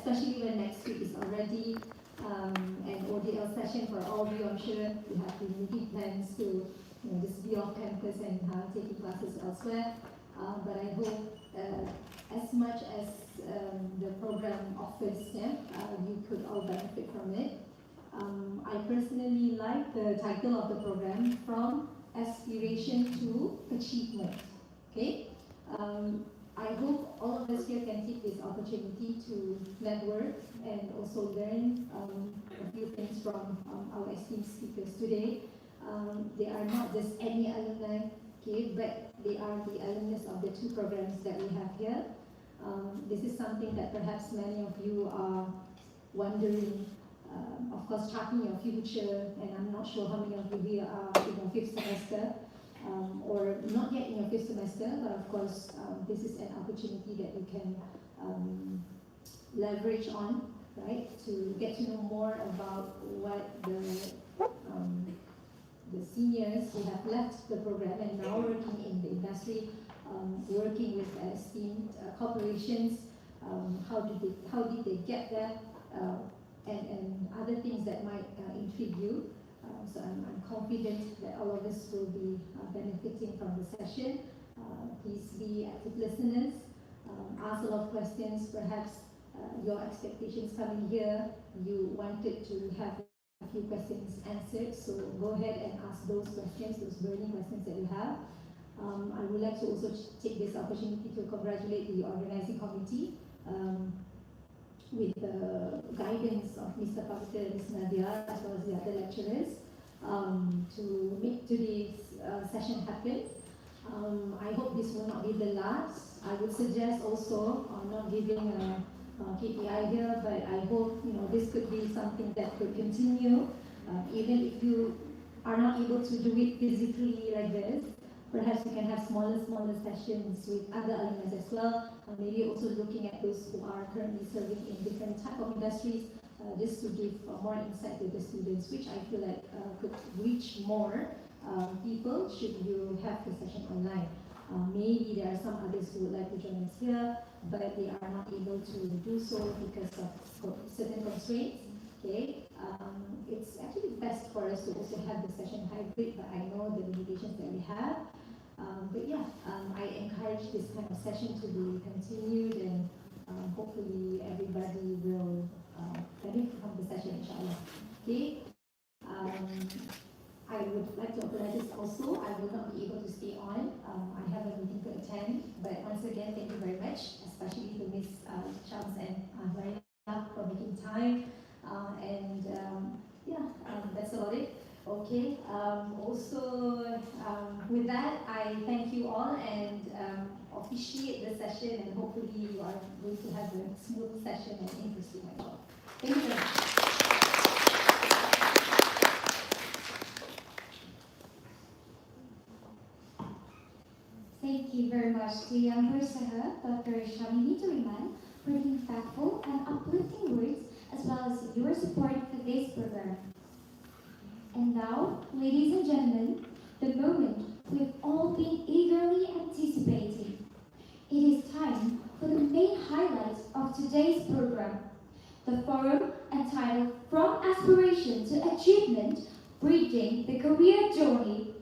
especially when next week is already an ODL session for all of you. I'm sure you have been making plans to just be off campus and taking classes elsewhere. But I hope as much as the program offers, you could all benefit from it. I personally like the title of the program, From Aspiration to Achievement. Okay? I hope all of us here can take this opportunity to network and also learn a few things from our esteemed speakers today. They are not just any alumni, okay, but they are the alumnus of the two programs that we have here. This is something that perhaps many of you are wondering, of course, tracking your future, and I'm not sure how many of you here are in your fifth semester, or not yet in your fifth semester, but of course, this is an opportunity that you can leverage on, right, to get to know more about what the seniors who have left the program and now working in the industry, working with esteemed corporations, how did they get there, and other things that might intrigue you. So I'm confident that all of us will be benefiting from the session. Please be active listeners, ask a lot of questions. Perhaps your expectations coming here, you wanted to have a few questions answered, so go ahead and ask those questions, those burning questions that you have. I would like to also take this opportunity to congratulate the organizing committee with the guidance of Mr. Pastor and Ms. Nadia, as well as the other lecturers, to make today's session happen. I hope this will not be the last. I would suggest also, not giving a KPI here, but I hope this could be something that could continue, even if you are not able to do it physically like this. Perhaps we can have smaller sessions with other alumni as well. Maybe also looking at those who are currently serving in different type of industries, just to give more insight to the students, which I feel like could reach more people should you have the session online. Maybe there are some others who would like to join us here, but they are not able to do so because of certain constraints. Okay, it's actually best for us to also have the session hybrid, but I know the limitations that we have. But yeah, I encourage this kind of session to be continued, and hopefully everybody will benefit from the session, inshallah. Okay. I would like to apologize also. I will not be able to stay on. I have a meeting to attend. But once again, thank you very much, especially to Ms. Shams and Laila for making time. That's about it. Okay. With that, I thank you all and officiate the session, and hopefully you are going to have a smooth session and interesting as well. Thank you very much. Thank you very much to Yang Bersaha, Dr. Shamini Turiman, for the impactful and uplifting words, as well as your support for this program. And now, ladies and gentlemen, the moment we've all been eagerly anticipating. It is time for the main highlights of today's program, the forum entitled From Aspiration to Achievement, Bridging the Career Journey.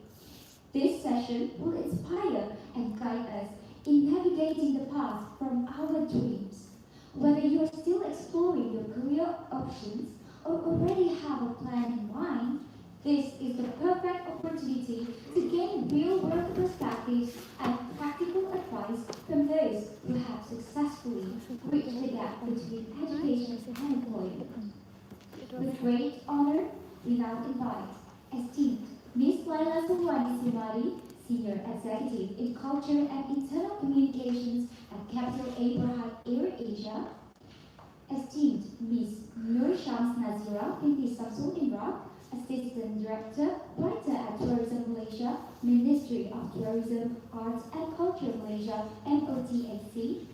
This session will inspire and guide us in navigating the path from our dreams. Whether you are still exploring your career options or already have a plan in mind, this is the perfect opportunity to gain real-world perspectives and practical advice from those who have successfully bridged the gap between education and employment. With great honor, we now invite esteemed Ms. Laila Sulwani Simari, Senior Executive in Culture and Internal Communications at Capital A Berhad Air Asia, esteemed Ms. Nur Shams Nazira binti Samsul Imran, Assistant Director, Writer at Tourism Malaysia, Ministry of Tourism, Arts and Culture Malaysia, MOTAC,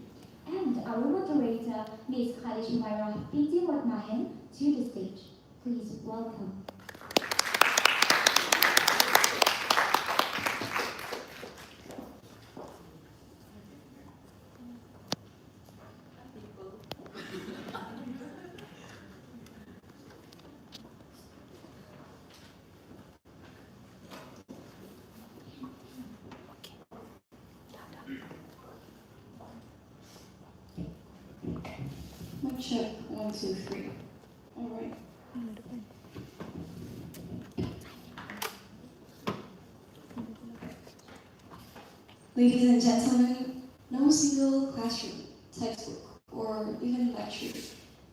and our moderator, Ms. Khadij Humairah binti Watmahen, to the stage. Please welcome. check. 1, 2, 3. All right. Ladies and gentlemen, no single classroom, textbook, or even lecture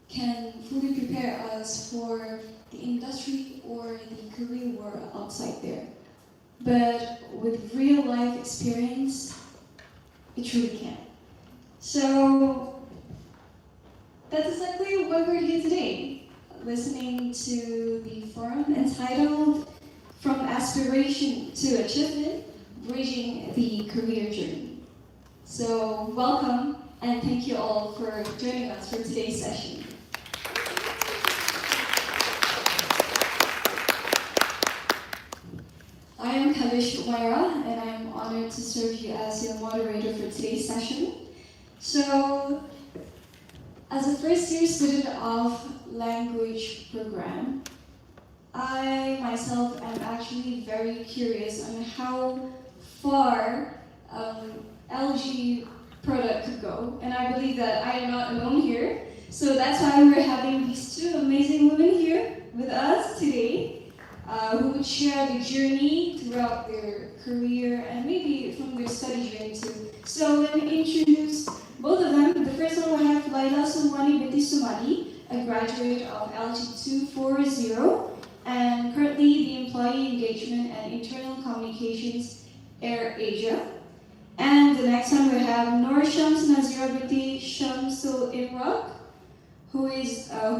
can fully prepare us for the industry or the career world outside there. But with real life experience, it truly can. So that's exactly why we're here today, listening to the forum entitled From Aspiration to Achievement, Bridging the Career Journey. So welcome and thank you all for joining us for today's session. I am Kalish Umaira, and I am honored to serve you as your moderator for today's session. So, as a first-year student of language program, I myself am actually very curious on how far LG product could go, and I believe that I am not alone here. So that's why we're having these two amazing women here with us today. Who would share the journey throughout their career and maybe from their study journey too. So let me introduce both of them. The first one we have Laila Sulmani Binti Sumadi, a graduate of LG 240 and currently the Employee Engagement and Internal Communications Air Asia. And the next one we have Noor Shams Nazira Binti Shamsul Imrak, who is a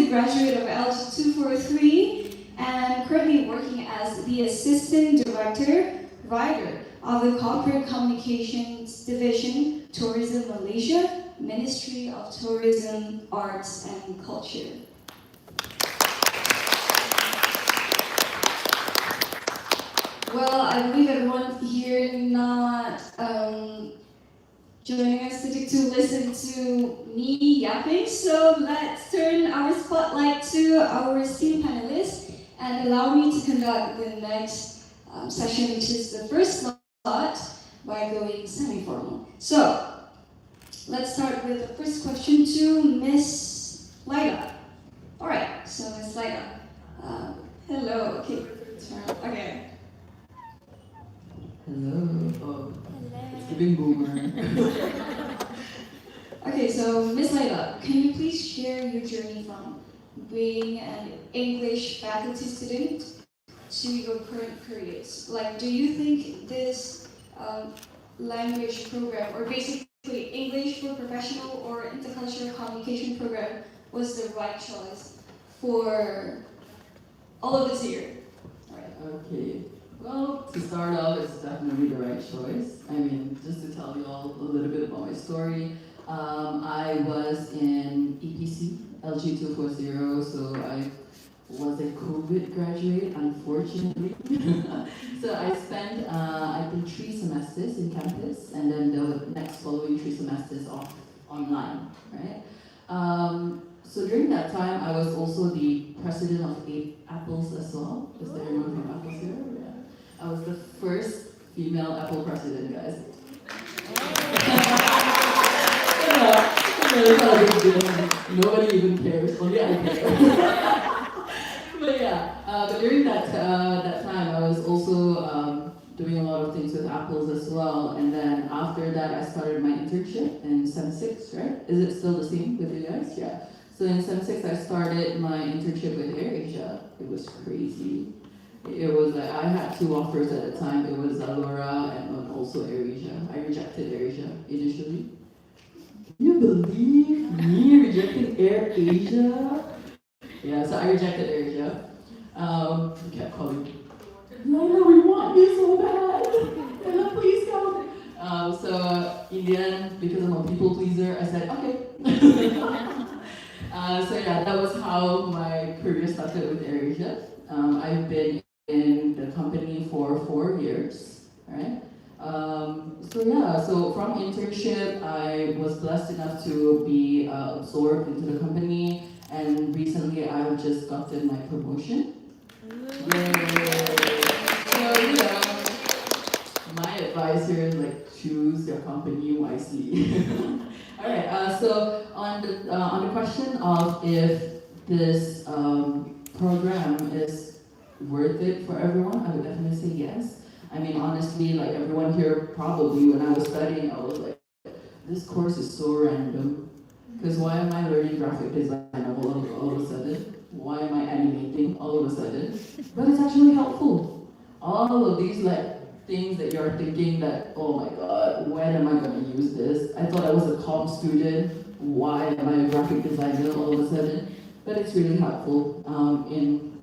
graduate of LG 243 and currently working as the Assistant Director, Writer of the Corporate Communications Division, Tourism Malaysia, Ministry of Tourism, Arts and Culture. Well, I believe everyone here not joining us today to listen to me yapping, so let's turn our spotlight to our esteemed panelists and allow me to conduct the next session, which is the first slot, by going semi-formal. So, let's start with the first question to Miss Laila. All right, so Miss Laila, hello. Okay, okay. Hello. Oh, it's giving boomer. Okay, so Miss Laila, can you please share your journey from being an English faculty student to your current careers? Like, do you think this language program, or basically English for professional or intercultural communication program, was the right choice for all of us here? All right. Okay. Well, to start off, it's definitely the right choice. I mean, just to tell you all a little bit about my story, I was in EPC, LG 240, so I was a COVID graduate, unfortunately. So I spent, I think, 3 semesters in campus, and then the next following 3 semesters off online, right? So during that time, I was also the president of Apples as well. Is there anyone from Apples here? Yeah. I was the first female Apple president, guys. Nobody even cares, only I care. But yeah, but during that time, I was also doing a lot of things with Apples as well. And then after that, I started my internship in Sem 6, right? Is it still the same with you guys? Yeah. So in Sem 6, I started my internship with AirAsia. It was crazy. It was like, I had 2 offers at the time. It was Zalora and also AirAsia. I rejected AirAsia initially. Can you believe me rejecting AirAsia? Yeah, so I rejected AirAsia. He kept calling me, Laila, we want you so bad. Laila, please come. So in the end, because I'm a people pleaser, I said, okay. So yeah, that was how my career started with AirAsia. I've been in the company for 4 years, right? So yeah, so from internship, I was blessed enough to be absorbed into the company, and recently I've just gotten my promotion. Yay! So, you know, my advice here is like choose your company wisely. All right. So on the question of if this program is worth it for everyone, I would definitely say yes. I mean, honestly, like everyone here probably when I was studying, I was like, this course is so random. Because why am I learning graphic design all of a sudden? Why am I animating all of a sudden? But it's actually helpful. All of these like things that you're thinking that, oh my god, when am I going to use this? I thought I was a comm student. Why am I a graphic designer all of a sudden? But it's really helpful in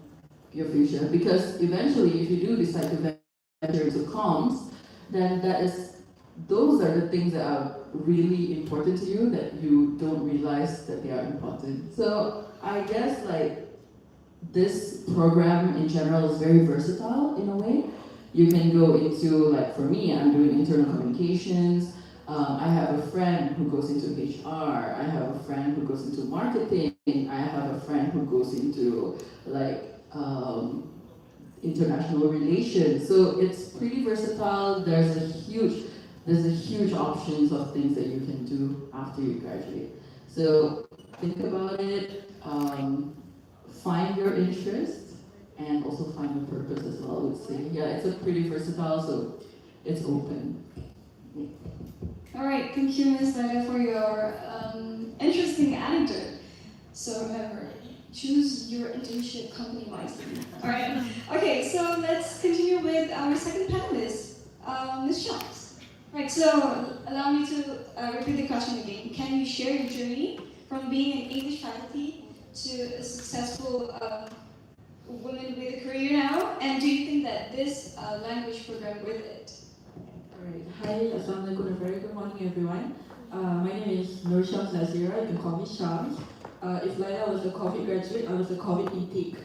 your future because eventually, if you do decide to venture into comms, then those are the things that are really important to you that you don't realize that they are important. So I guess like this program in general is very versatile in a way. You can go into, like for me, I'm doing internal communications. I have a friend who goes into HR. I have a friend who goes into marketing. I have a friend who goes into like international relations. So it's pretty versatile. There's a huge options of things that you can do after you graduate. So think about it, find your interest, and also find your purpose as well, I would say. Yeah, it's a pretty versatile, so it's open. All right, thank you, Ms. Leda, for your interesting anecdote. So remember, choose your internship company wisely. All right. Okay, so let's continue with our second panelist, Ms. Shams. Right. So allow me to repeat the question again. Can you share your journey from being an English faculty to a successful woman with a career now? And do you think that this language program worth it? Alright, hi, Assalamualaikum, and very good morning everyone. My name is Nur Shams Nazira, you can call me Shams. If Laila was a COVID graduate, I was a COVID intake.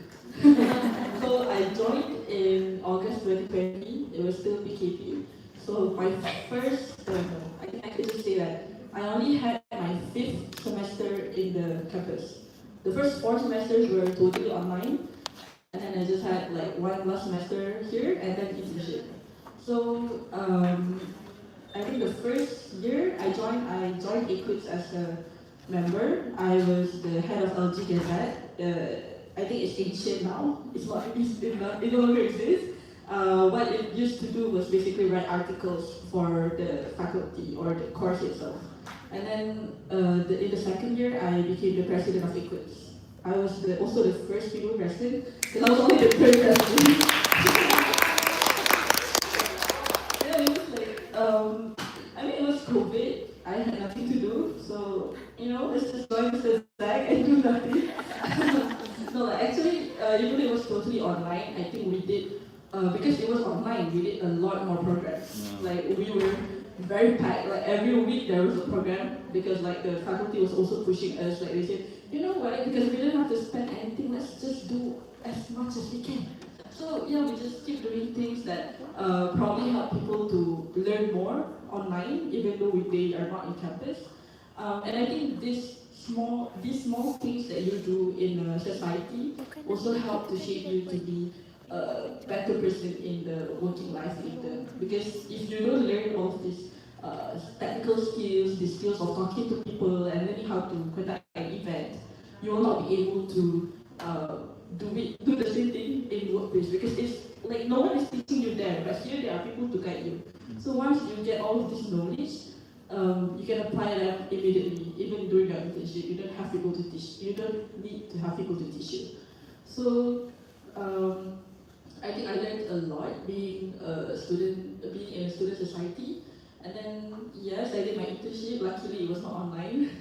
So I joined in August 2020, it was still PKP. So my first, I think I could just say that I only had my 5th semester in the campus. The first 4 semesters were totally online, and then I just had like one last semester here and then internship. So I think the first year I joined Equips as a member. I was the head of LG Gazette. I think it's ancient now. It no longer exists. What it used to do was basically write articles for the faculty or the course itself. And then in the second year, I became the president of Equips. I was also the first female president, because I was only the third president. Yeah, it was like, I mean, it was COVID. I had nothing to do, so let's just join Mr. Zach and do nothing. No, actually, even though it was totally online, I think we did. Because it was online, we did a lot more programs. Like we were very packed. Like every week there was a program because like the faculty was also pushing us. Like they said, you know what? Because we didn't have to spend anything, let's just do as much as we can. So yeah, we just keep doing things that probably help people to learn more online, even though they are not in campus. And I think these small things that you do in society also help to shape you to be a better person in the working life later. Because if you don't learn all of these technical skills, the skills of talking to people and learning how to conduct an event, you will not be able to do the same thing in the workplace, because it's like no one is teaching you there, but here there are people to guide you. So once you get all of this knowledge, you can apply them immediately, even during your internship. You don't have people to teach. You don't need to have people to teach you. So I think I learned a lot being a student, being in a student society. And then yes, I did my internship. Luckily, it was not online.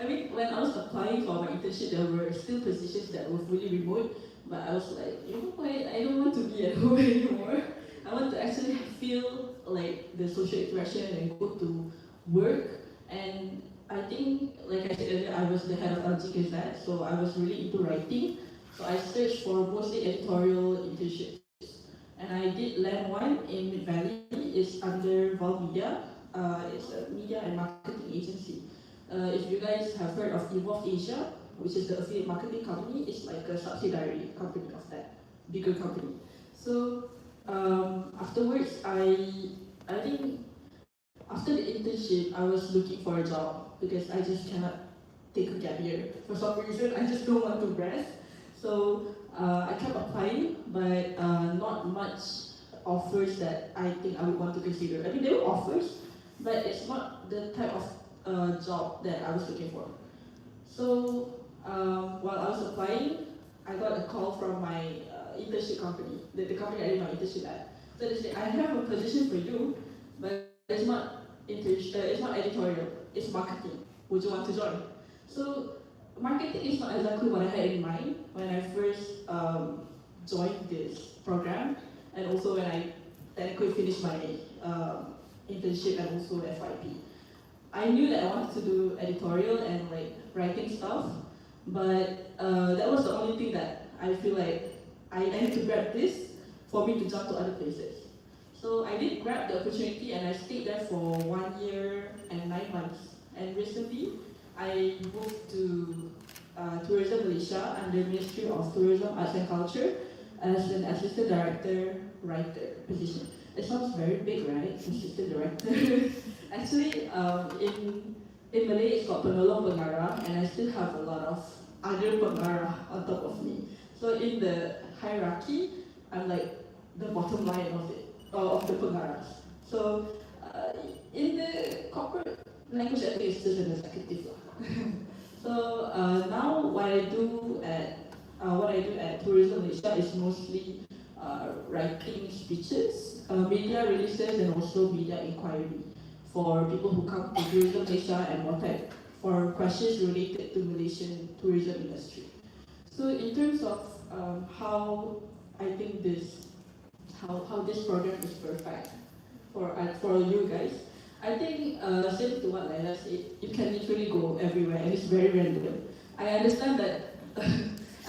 I mean, when I was applying for my internship, there were still positions that were fully remote. But I was like, you know what? I don't want to be at home anymore. I want to actually feel like the social interaction and go to work. And I think, like I said earlier, I was the head of LG Gazette, so I was really into writing. So I searched for mostly editorial internships. And I did land one in Mid Valley. It's under Vol Media. It's a media and marketing agency. If you guys have heard of Evolve Asia, which is the affiliate marketing company, it's like a subsidiary company of that bigger company. So afterwards, I I think after the internship, I was looking for a job because I just cannot take a gap year. For some reason, I just don't want to rest. So I kept applying, but not much offers that I think I would want to consider. I mean, there were offers, but it's not the type of job that I was looking for. So while I was applying, I got a call from my internship company, the company I did my internship at. So they said, I have a position for you, but it's not it's not editorial, it's marketing. Would you want to join? So marketing is not exactly what I had in mind when I first joined this program, and also when I technically finished my internship and also FYP. I knew that I wanted to do editorial and like writing stuff, but that was the only thing that I feel like I need to grab this for me to jump to other places. So I did grab the opportunity and I stayed there for 1 year and 9 months. And recently, I moved to Tourism Malaysia under Ministry of Tourism, Arts and Culture as an assistant director writer position. It sounds very big, right? Assistant director. Actually, in Malay it's called penolong pengarah, and I still have a lot of other pengarah on top of me. So in the hierarchy, I'm like the bottom line of the pengarahs. So in the corporate language, I think it's just an executive. So now what I do at Tourism Malaysia is mostly writing speeches, media releases, and also media inquiry for people who come to Tourism Malaysia and WhatsApp for questions related to Malaysian tourism industry. So in terms of how I think how this program is perfect for you guys, I think similar to what Laila said, you can literally go everywhere and it's very random. I understand that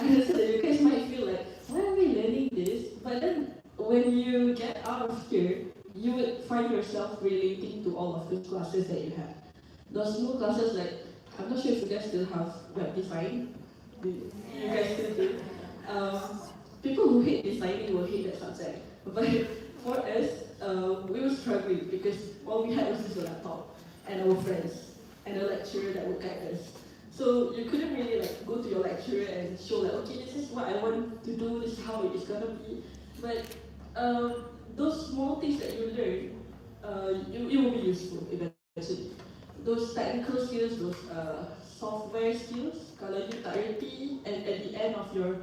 you guys might feel like, why are we learning this? But then when you get out of here, you would find yourself relating to all of the classes that you have. Those small classes like, I'm not sure if you guys still have web design. You guys still do. People who hate designing will hate that subject. But for us, we were struggling because all we had was just a laptop and our friends and a lecturer that would guide us. So you couldn't really like go to your lecturer and show like, okay, this is what I want to do, this is how it is gonna be. But those small things that you learn, it will be useful eventually. Those technical skills, those software skills, kalau you tak reti and at the end of your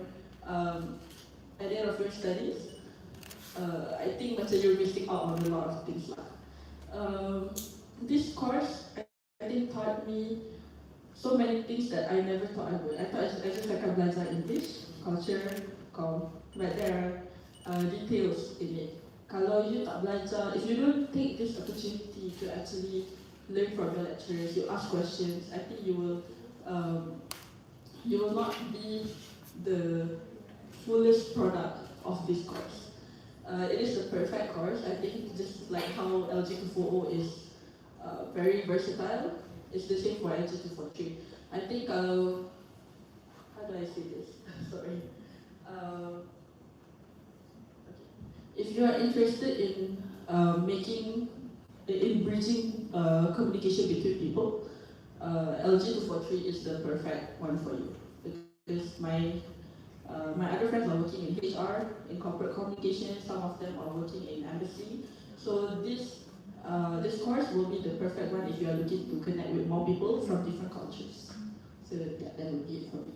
studies, I think macam you're missing out on a lot of things. This course, I think, taught me so many things that I never thought I would. I thought I just akan belajar English, culture, but there are details in it. Kalau you tak belajar, if you don't take this opportunity to actually learn from your lecturers, you ask questions, I think you will not be the fullest product of this course. It is the perfect course. I think just like how LG240 is very versatile, it's the same for LG243. I think, how do I say this? Sorry. If you are interested in bridging communication between people, LG243 is the perfect one for you. Because my other friends are working in HR, in corporate communication, some of them are working in embassy. So this course will be the perfect one if you are looking to connect with more people from different cultures. So yeah, that would be it for me.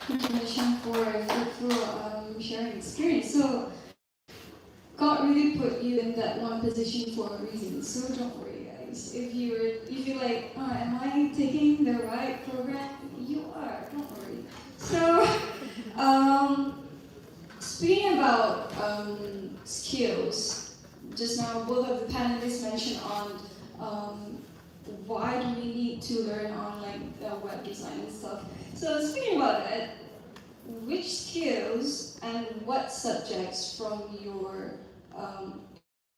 Congratulations for a fruitful sharing experience. So God really put you in that one position for a reason. So don't worry, guys. If you're like, oh, am I taking the right program? You are. Don't worry. So, speaking about skills, just now both of the panelists mentioned on why do we need to learn on like web design and stuff. So speaking about that, which skills and what subjects from your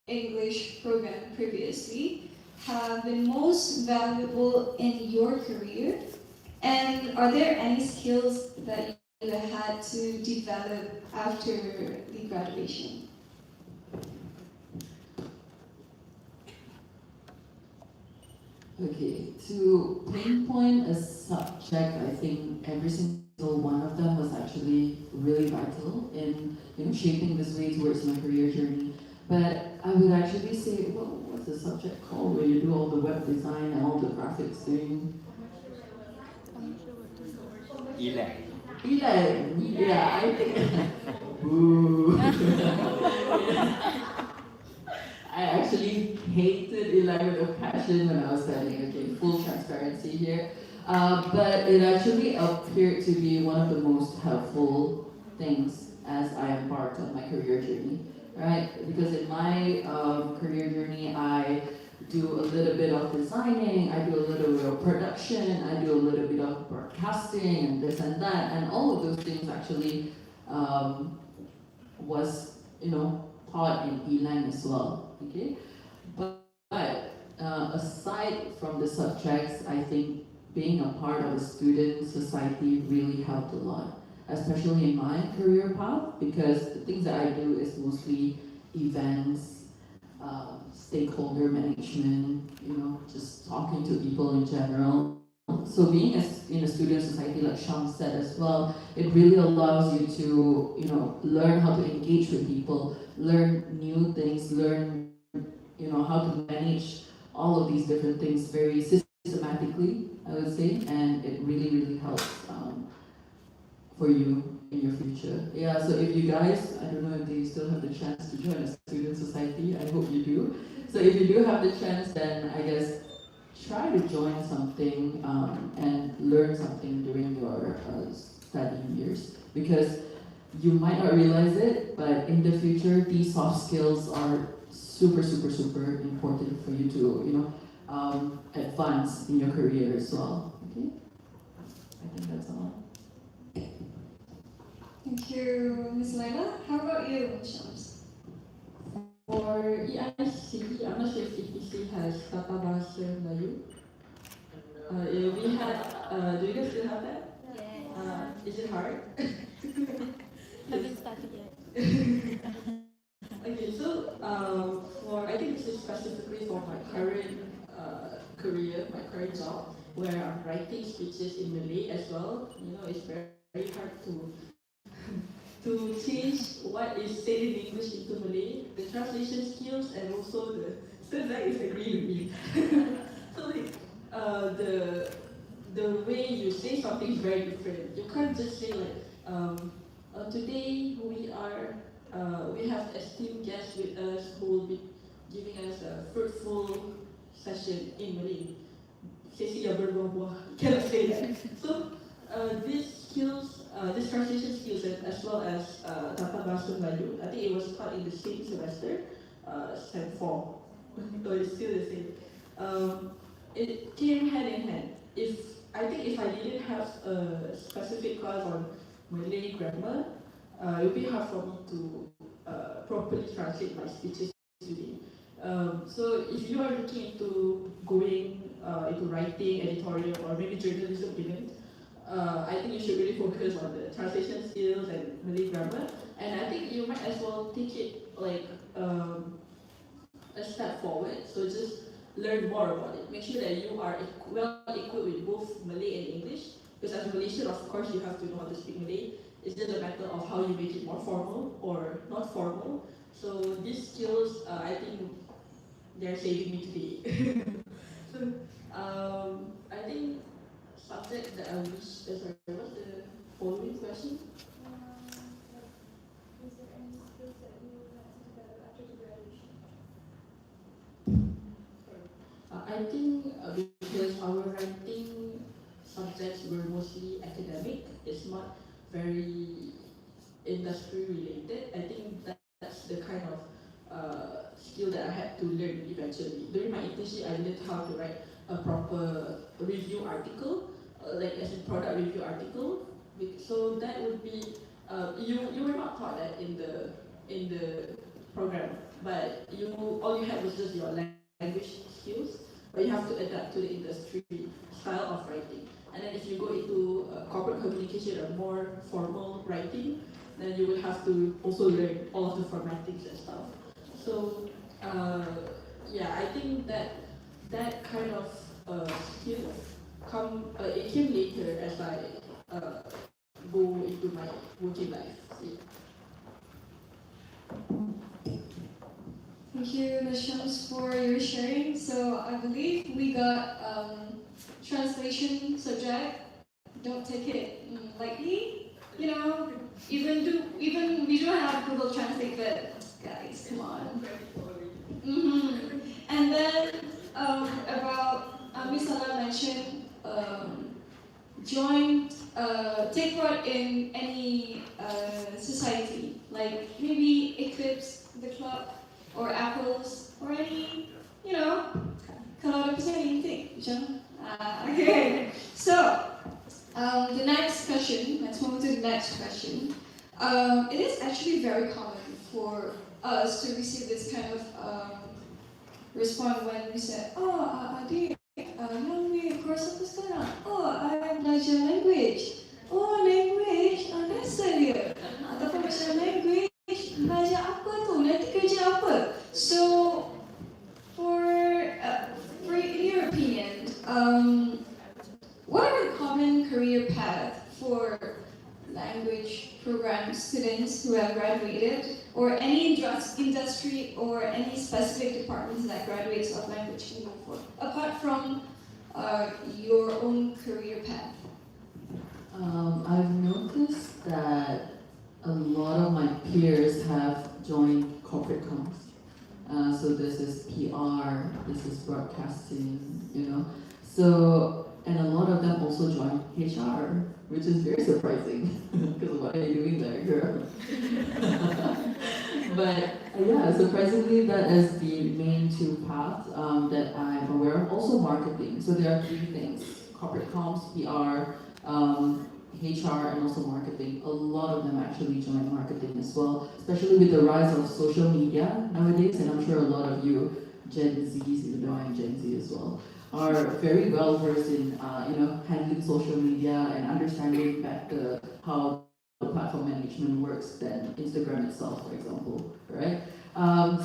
English program previously have been most valuable in your career? And are there any skills that had to develop after the graduation? Okay, to pinpoint a subject, I think every single one of them was actually really vital in shaping this way towards my career journey. But I would actually say, well, what's the subject called where you do all the web design and all the graphics thing? Elang, yeah, I think. Boo. I actually hated Eli with a passion when I was studying. Okay, full transparency here. But it actually appeared to be one of the most helpful things as I embarked on my career journey, right? Because in my career journey, I do a little bit of designing, I do a little bit of production, I do a little bit of broadcasting and this and that, and all of those things actually was, taught in Elang as well. Okay, but aside from the subjects, I think being a part of a student society really helped a lot, especially in my career path, because the things that I do is mostly events, stakeholder management, just talking to people in general. So being in a student society, like Sham said as well, it really allows you to, learn how to engage with people, learn new things, learn, how to manage all of these different things very systematically, I would say, and it really, really helps for you in your future. Yeah, so if you guys, I don't know if you still have the chance to join a student society, I hope you do. So if you do have the chance, then I guess try to join something and learn something during your studying years, because you might not realize it, but in the future, these soft skills are super, super, super important for you to, advance in your career as well. Okay, I think that's all. Thank you, Ms. Laila. How about you, Shams? For EIC, I'm not sure if EIC has Tata Bahasa Melayu. Yeah, we had, do you guys still have that? Is it hard? Haven't started yet. Okay, so I think this is specifically for my current career, my current job, where I'm writing speeches in Malay as well. It's very hard to change what is said in English into Malay, the translation skills, and also the Zach is agreeing with me. So like the way you say something is very different. You can't just say like today we have esteemed guests with us who will be giving us a fruitful session in Malay. Sesi yang berbuah-buah. Cannot say that. So these skills, these translation skills, as well as Tata Bahasa Melayu, I think it was taught in the same semester, Sem 4. So it's still the same. It came hand in hand. I think if I didn't have a specific class on Malay grammar, it would be hard for me to properly translate my speeches today. So if you are looking into going into writing, editorial, or maybe journalism even, I think you should really focus on the translation skills and Malay grammar. And I think you might as well take it like a step forward. So just learn more about it. Make sure that you are well equipped with both Malay and English. Because as a Malaysian, of course, you have to know how to speak Malay. It's just a matter of how you make it more formal or not formal. So these skills, I think they're saving me today. So I think subject that I wish. Sorry, what's the following question? Is there any skills that you would like to develop after the graduation? I think because our writing subjects were mostly academic, it's not very industry related. I think that's the kind of skill that I had to learn eventually. During my internship, I learned how to write a proper review article, like as a product review article. So that would be you were not taught that in the program, but all you had was just your language skills, but you have to adapt to the industry style of writing. And then if you go into corporate communication or more formal writing, then you will have to also learn all of the formatics and stuff. So yeah, I think that kind of skill it came later as I go into my working life. Yeah. Thank you, Ms. Shams, for your sharing. So I believe we got translation subject. Don't take it lightly. You know, even we do have Google Translate, but guys, come on. And then about Miss Sana mentioned take part in any society, like maybe Eclipse, the club, or Apples, or any, you know, kalau ada pesan anything, macam. Okay, so the next question, let's move to the next question. It is actually very common for us to receive this kind of response when we say, oh, adik, yang ni course apa sekarang? Oh, I belajar language. Oh, language, lesson dia. Ataupun macam language, belajar apa tu? Nanti kerja apa? So, in your opinion, what are the common career paths for language program students who have graduated, or any industry or any specific departments that graduates of language can go for, apart from your own career path? I've noticed that a lot of my peers have joined corporate comms. So this is PR, this is broadcasting, you know. So, and a lot of them also joined HR, which is very surprising, because what are you doing there, girl? But yeah, surprisingly, that is the main two paths that I'm aware of. Also marketing. So there are three things: corporate comms, PR, HR, and also marketing. A lot of them actually join marketing as well, especially with the rise of social media nowadays. And I'm sure a lot of you Gen Zs, even though I'm Gen Z as well, are very well versed in handling social media and understanding better how the platform management works than Instagram itself, for example, right?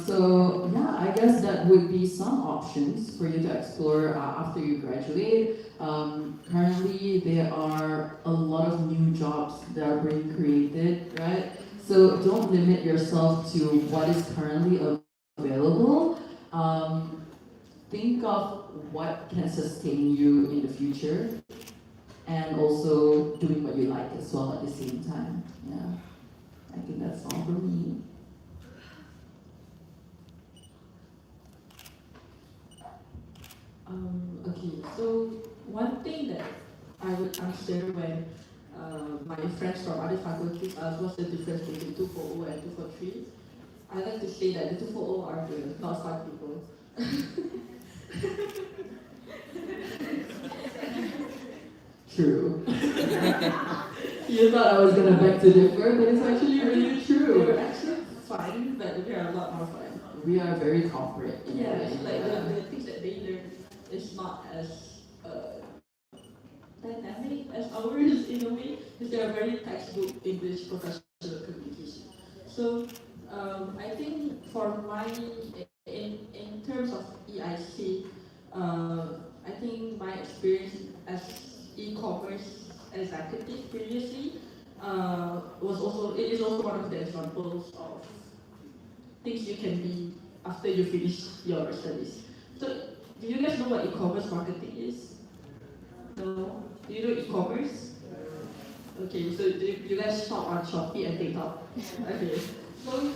So yeah, I guess that would be some options for you to explore after you graduate. Currently, there are a lot of new jobs that are being created, right? So don't limit yourself to what is currently available. Think of what can sustain you in the future, and also doing what you like as well at the same time. Yeah, I think that's all for me. Okay, so one thing that I would answer when my friends from other faculties ask what's the difference between 240 and 243, I like to say that the 240 are the not smart people. True. You thought I was gonna beg to differ, but it's actually really true. They're actually fine, but we are a lot more fun. We are very corporate. Yeah, like the things that they learn is not as dynamic as ours in a way, because they are very textbook English professional communication. So I think for my in terms of EIC, I think my experience as e-commerce executive previously is also one of the examples of things you can be after you finish your studies. So do you guys know what e-commerce marketing is? No? Do you know e-commerce? Okay, so you guys shop on Shopee and TikTok. Okay. So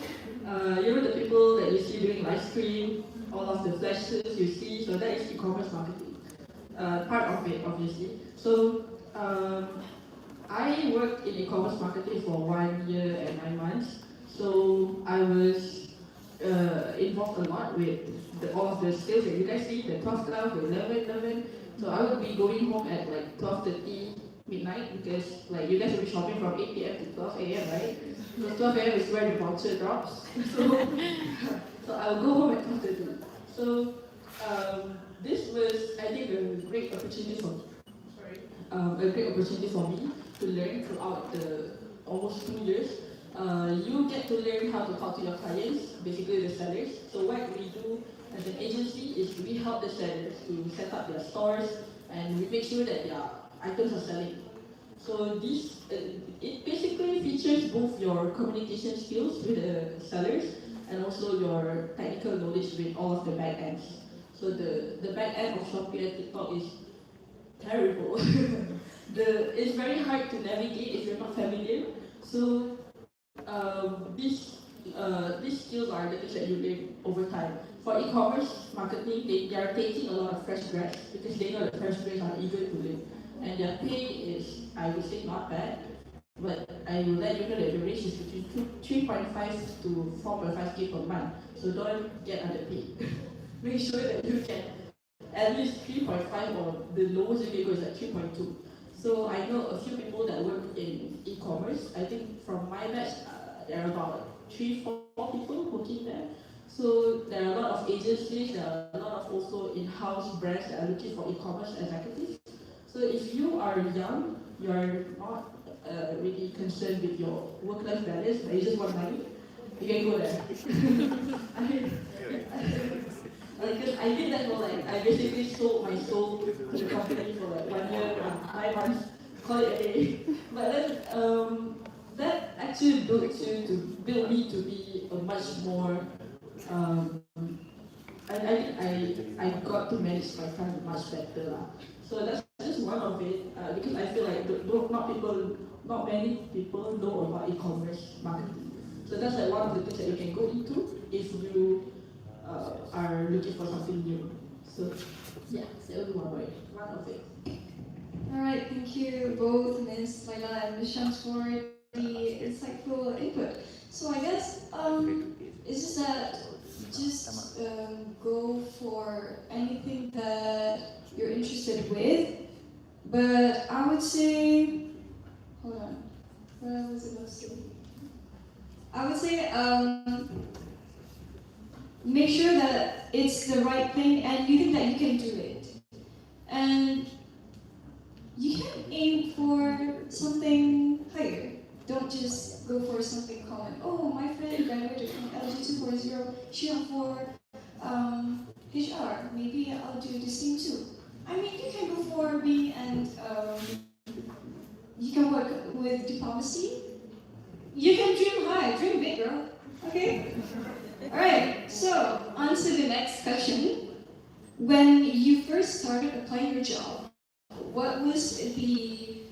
you know the people that you see doing live stream, all of the flashes you see, so that is e-commerce marketing. Part of it, obviously. So I worked in e-commerce marketing for 1 year and 9 months. So I was involved a lot with all of the skills that you guys see, the 12, the 11. So I would be going home at like 12:30 midnight, because like you guys will be shopping from 8 p.m. to 12 a.m., right? So 12 a.m. is where the voucher drops. So I'll go home at 12:30. So this was, I think, a great opportunity for a great opportunity for me to learn throughout the almost 2 years. You get to learn how to talk to your clients, basically the sellers. So what we do as an agency is we help the sellers to set up their stores and we make sure that their items are selling. So this, it basically features both your communication skills with the sellers and also your technical knowledge with all of the back ends. So the back end of Shopee and TikTok is terrible. It's very hard to navigate if you're not familiar. So these skills are the things that you learn over time. For e-commerce marketing, they are taking a lot of fresh grads because they know that fresh grads are eager to learn. And their pay is, I would say, not bad. But I will let you know that the range is between 3.5 to 4.5K per month. So don't get underpaid. Make sure that you can at least 3.5 or the lowest you can go is like 3.2. So I know a few people that work in e-commerce. I think from my batch, there are about 3-4 people working there. So there are a lot of agencies, there are a lot of also in-house brands that are looking for e-commerce executives. So if you are young, you are not really concerned with your work-life balance, but you just want money, you can go there. Because I did that for like, I basically sold my soul to the company for like 1 year and 5 months, call it a day. But then that actually built me to be a much more, I got to manage my time much better. So that's just one of it, because I feel like not many people know about e-commerce marketing. So that's like one of the things that you can go into if you are looking for something new. So yeah, that would be one of it. Alright, thank you both Ms. Laila and Ms. Shams for the insightful input. So I guess it's just that go for anything that you're interested with. But I would say, hold on, what was it about to say? I would say make sure that it's the right thing and you think that you can do it. And you can aim for something higher. Don't just go for something common. Oh, my friend graduated from LG 240, she went for HR. Maybe I'll do this thing too. I mean, you can go for being and you can work with diplomacy. You can dream high, dream big, girl. Okay? Alright, so on to the next question. When you first started applying your job, what was the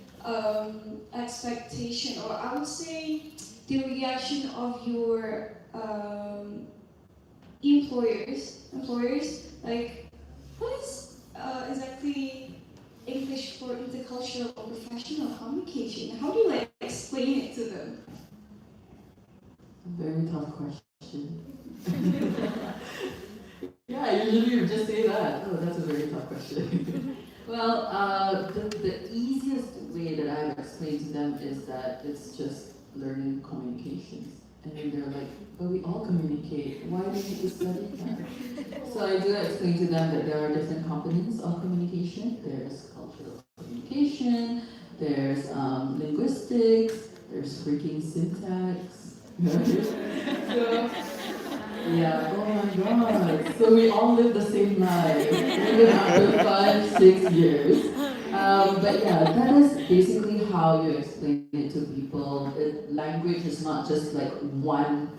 expectation, or I would say the reaction of your employers? Like, what is exactly English for intercultural or professional communication? How do you like explain it to them? Very tough question. Yeah, usually you just say that. Oh, that's a very tough question. Well, the easiest way that I've explained to them is that it's just learning communications. And then they're like, but we all communicate. Why do you need to study that? So I do explain to them that there are different components of communication. There's cultural communication, there's linguistics, there's freaking syntax. So, yeah, oh my god. So we all live the same life, even after 5-6 years. But yeah, that is basically how you explain it to people. Language is not just like one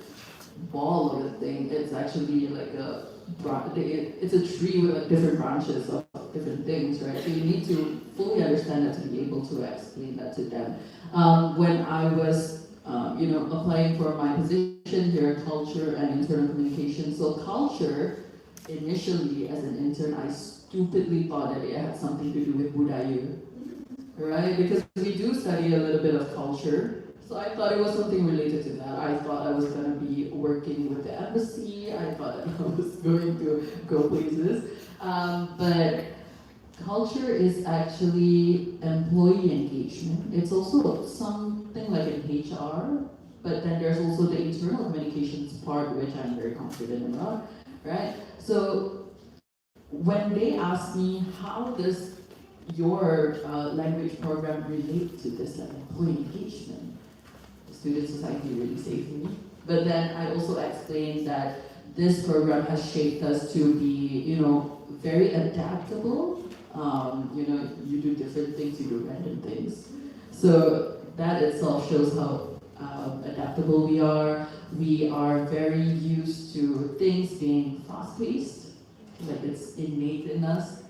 ball of a thing. It's actually like it's a tree with like different branches of different things, right? So you need to fully understand that to be able to explain that to them. When I was applying for my position here, culture and internal communication. So culture, initially as an intern, I stupidly thought that it had something to do with budaya, right? Because we do study a little bit of culture. So I thought it was something related to that. I thought I was going to be working with the embassy. I thought that I was going to go places. But culture is actually employee engagement. It's also something like an HR, but then there's also the internal communications part, which I'm very confident about, right? So when they ask me how does your language program relate to this, like employee engagement? Student society really saved me. But then I also explained that this program has shaped us to be, very adaptable. You do different things, you do random things. So that itself shows how adaptable we are. We are very used to things being fast-paced, like it's innate in us.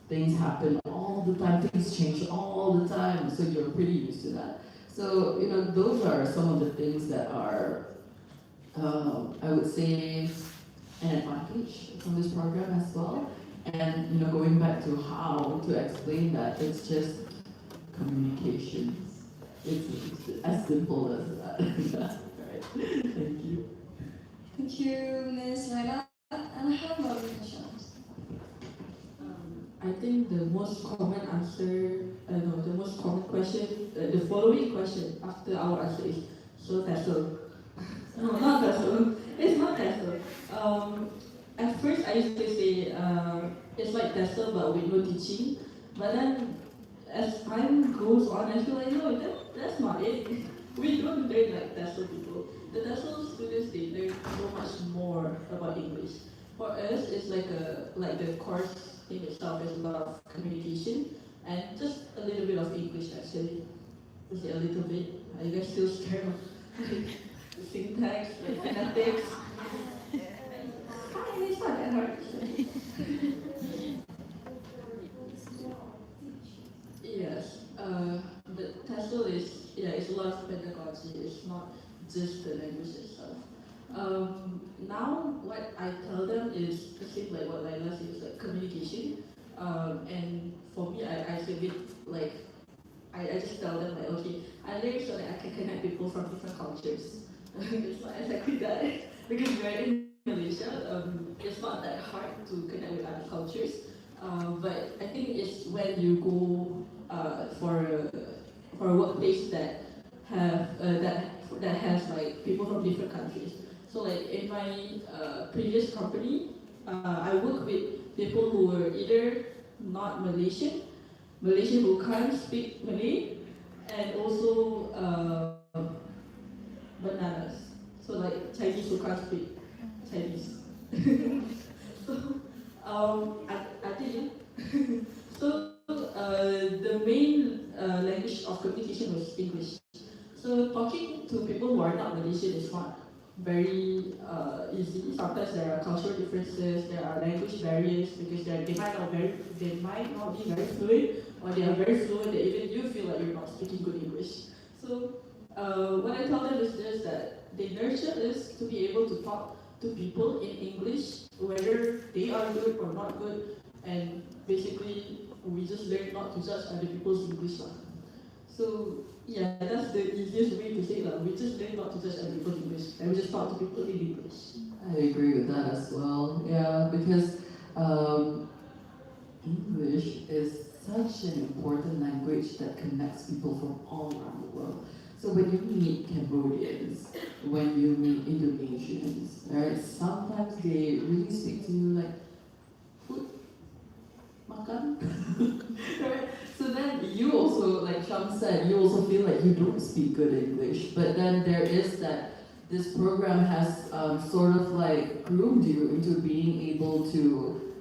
Things happen all the time, things change all the time, so you're pretty used to that. So, those are some of the things that are, I would say, an advantage from this program as well. And, going back to how to explain that, it's just communications. It's as simple as that. Right. Thank you. Thank you, Ms. Laila. And how about you, Michelle? I think the most common answer, no, the most common question, the following question after our answer is, so Tessel. No, not Tessel. It's not Tessel. At first I used to say, it's like Tessel but with no teaching. But then as time goes on, I feel like, no, that's not it. We don't learn like Tessel people. The Tessel students, they learn so much more about English. For us, it's like the course in itself is a lot of communication and just a little bit of English actually. Just a little bit. Are you guys still scared of the syntax, like phonetics? Fine, it's not that hard. Yes, the TESOL is, it's a lot of pedagogy. It's not just the language itself. Now, what I tell them is the same like what Laila says, like communication. And for me, I say it like, I just tell them like, okay, I learned so that I can connect people from different cultures. It's not exactly that, because we're in Malaysia, it's not that hard to connect with other cultures. But I think it's when you go for a workplace that has like people from different countries. So like in my previous company, I work with people who were either not Malaysian who can't speak Malay, and also bananas. So like Chinese who can't speak Chinese. So I think so. The main language of communication was English. So talking to people who are not Malaysian is not very easy. Sometimes there are cultural differences, there are language barriers because they might not be very fluent, or they are very fluent that even you feel like you're not speaking good English. So what I tell them is just that they nurture us to be able to talk to people in English, whether they are good or not good, and basically we just learn not to judge other people's English. So yeah, that's the easiest way to say that. We just learn not to judge other people's English, and we just talk to people in English. I agree with that as well. Yeah, because English is such an important language that connects people from all around the world. So when you meet Cambodians, when you meet Indonesians, right, sometimes they really speak to you like, food, makan, right? So then you also, like Sham said, you also feel like you don't speak good English. But then there is that this program has sort of like groomed you into being able to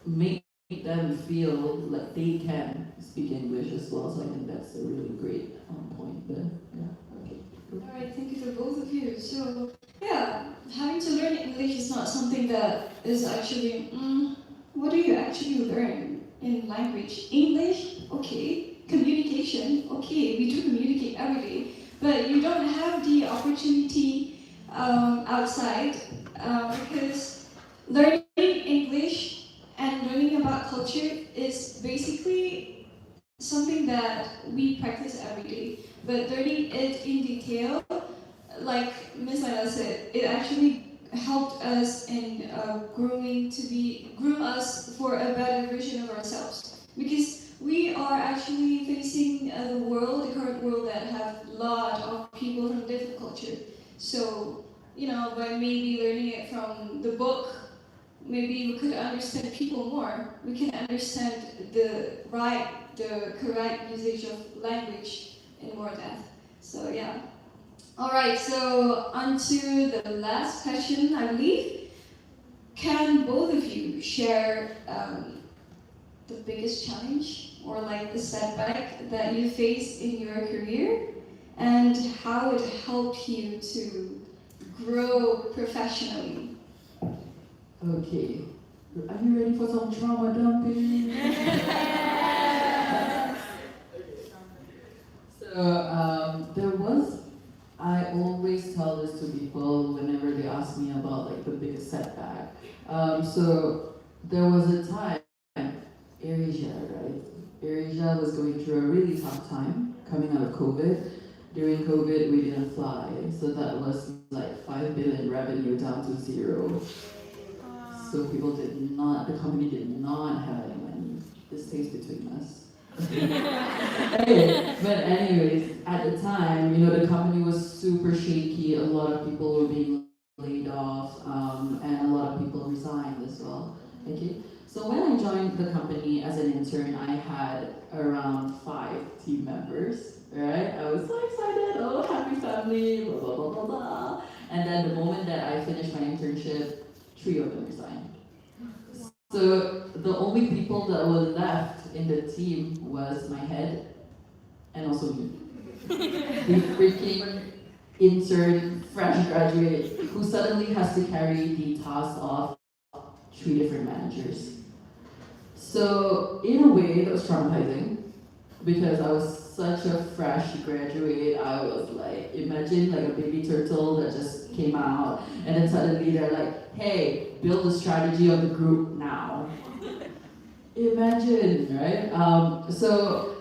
make them feel like they can speak English as well. So I think that's a really great point there. Yeah. Okay. Cool. Alright, thank you for both of you. So, yeah, having to learn English is not something that is actually, what do you actually learn in language? English? Okay. Communication? Okay, we do communicate every day. But you don't have the opportunity outside because learning English and learning about culture is basically something that we practice every day. But learning it in detail, like Ms. Laila said, it actually helped us in groom us for a better version of ourselves. Because we are actually facing the current world that have a lot of people from different culture. So, by maybe learning it from the book, maybe we could understand people more. We can understand the correct usage of language in more depth. So yeah. All right, so on to the last question, I believe. Can both of you share the biggest challenge or like the setback that you faced in your career and how it helped you to grow professionally? Okay. Are you ready for some trauma dumping? So I always tell this to people whenever they ask me about like the biggest setback. So there was a time, AirAsia, right? AirAsia was going through a really tough time coming out of COVID. During COVID, we didn't fly, so that was like 5 billion revenue down to 0. So the company did not have any money. This stays between us. Okay, but anyways, at the time, the company was super shaky. A lot of people were being laid off, and a lot of people resigned as well. Okay, so when I joined the company as an intern, I had around 5 team members. Right, I was so excited. Oh, happy family, blah blah blah blah blah. And then the moment that I finished my internship, 3 of them resigned. So the only people that were left in the team was my head and also me. The freaking intern, fresh graduate, who suddenly has to carry the task of 3 different managers. So in a way, that was traumatizing because I was such a fresh graduate. I was like, imagine like a baby turtle that just came out, and then suddenly they're like, hey, build the strategy of the group now. Imagine, right? So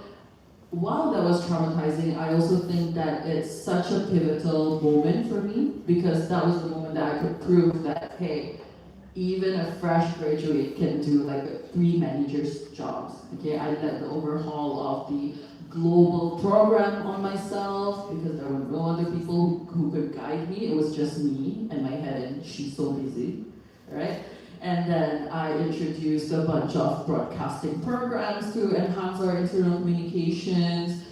while that was traumatizing, I also think that it's such a pivotal moment for me because that was the moment that I could prove that, hey, even a fresh graduate can do like 3 managers' jobs. Okay, I led the overhaul of the global program on myself because there were no other people who could guide me. It was just me and my head, and she's so busy, right? And then I introduced a bunch of broadcasting programs to enhance our internal communications.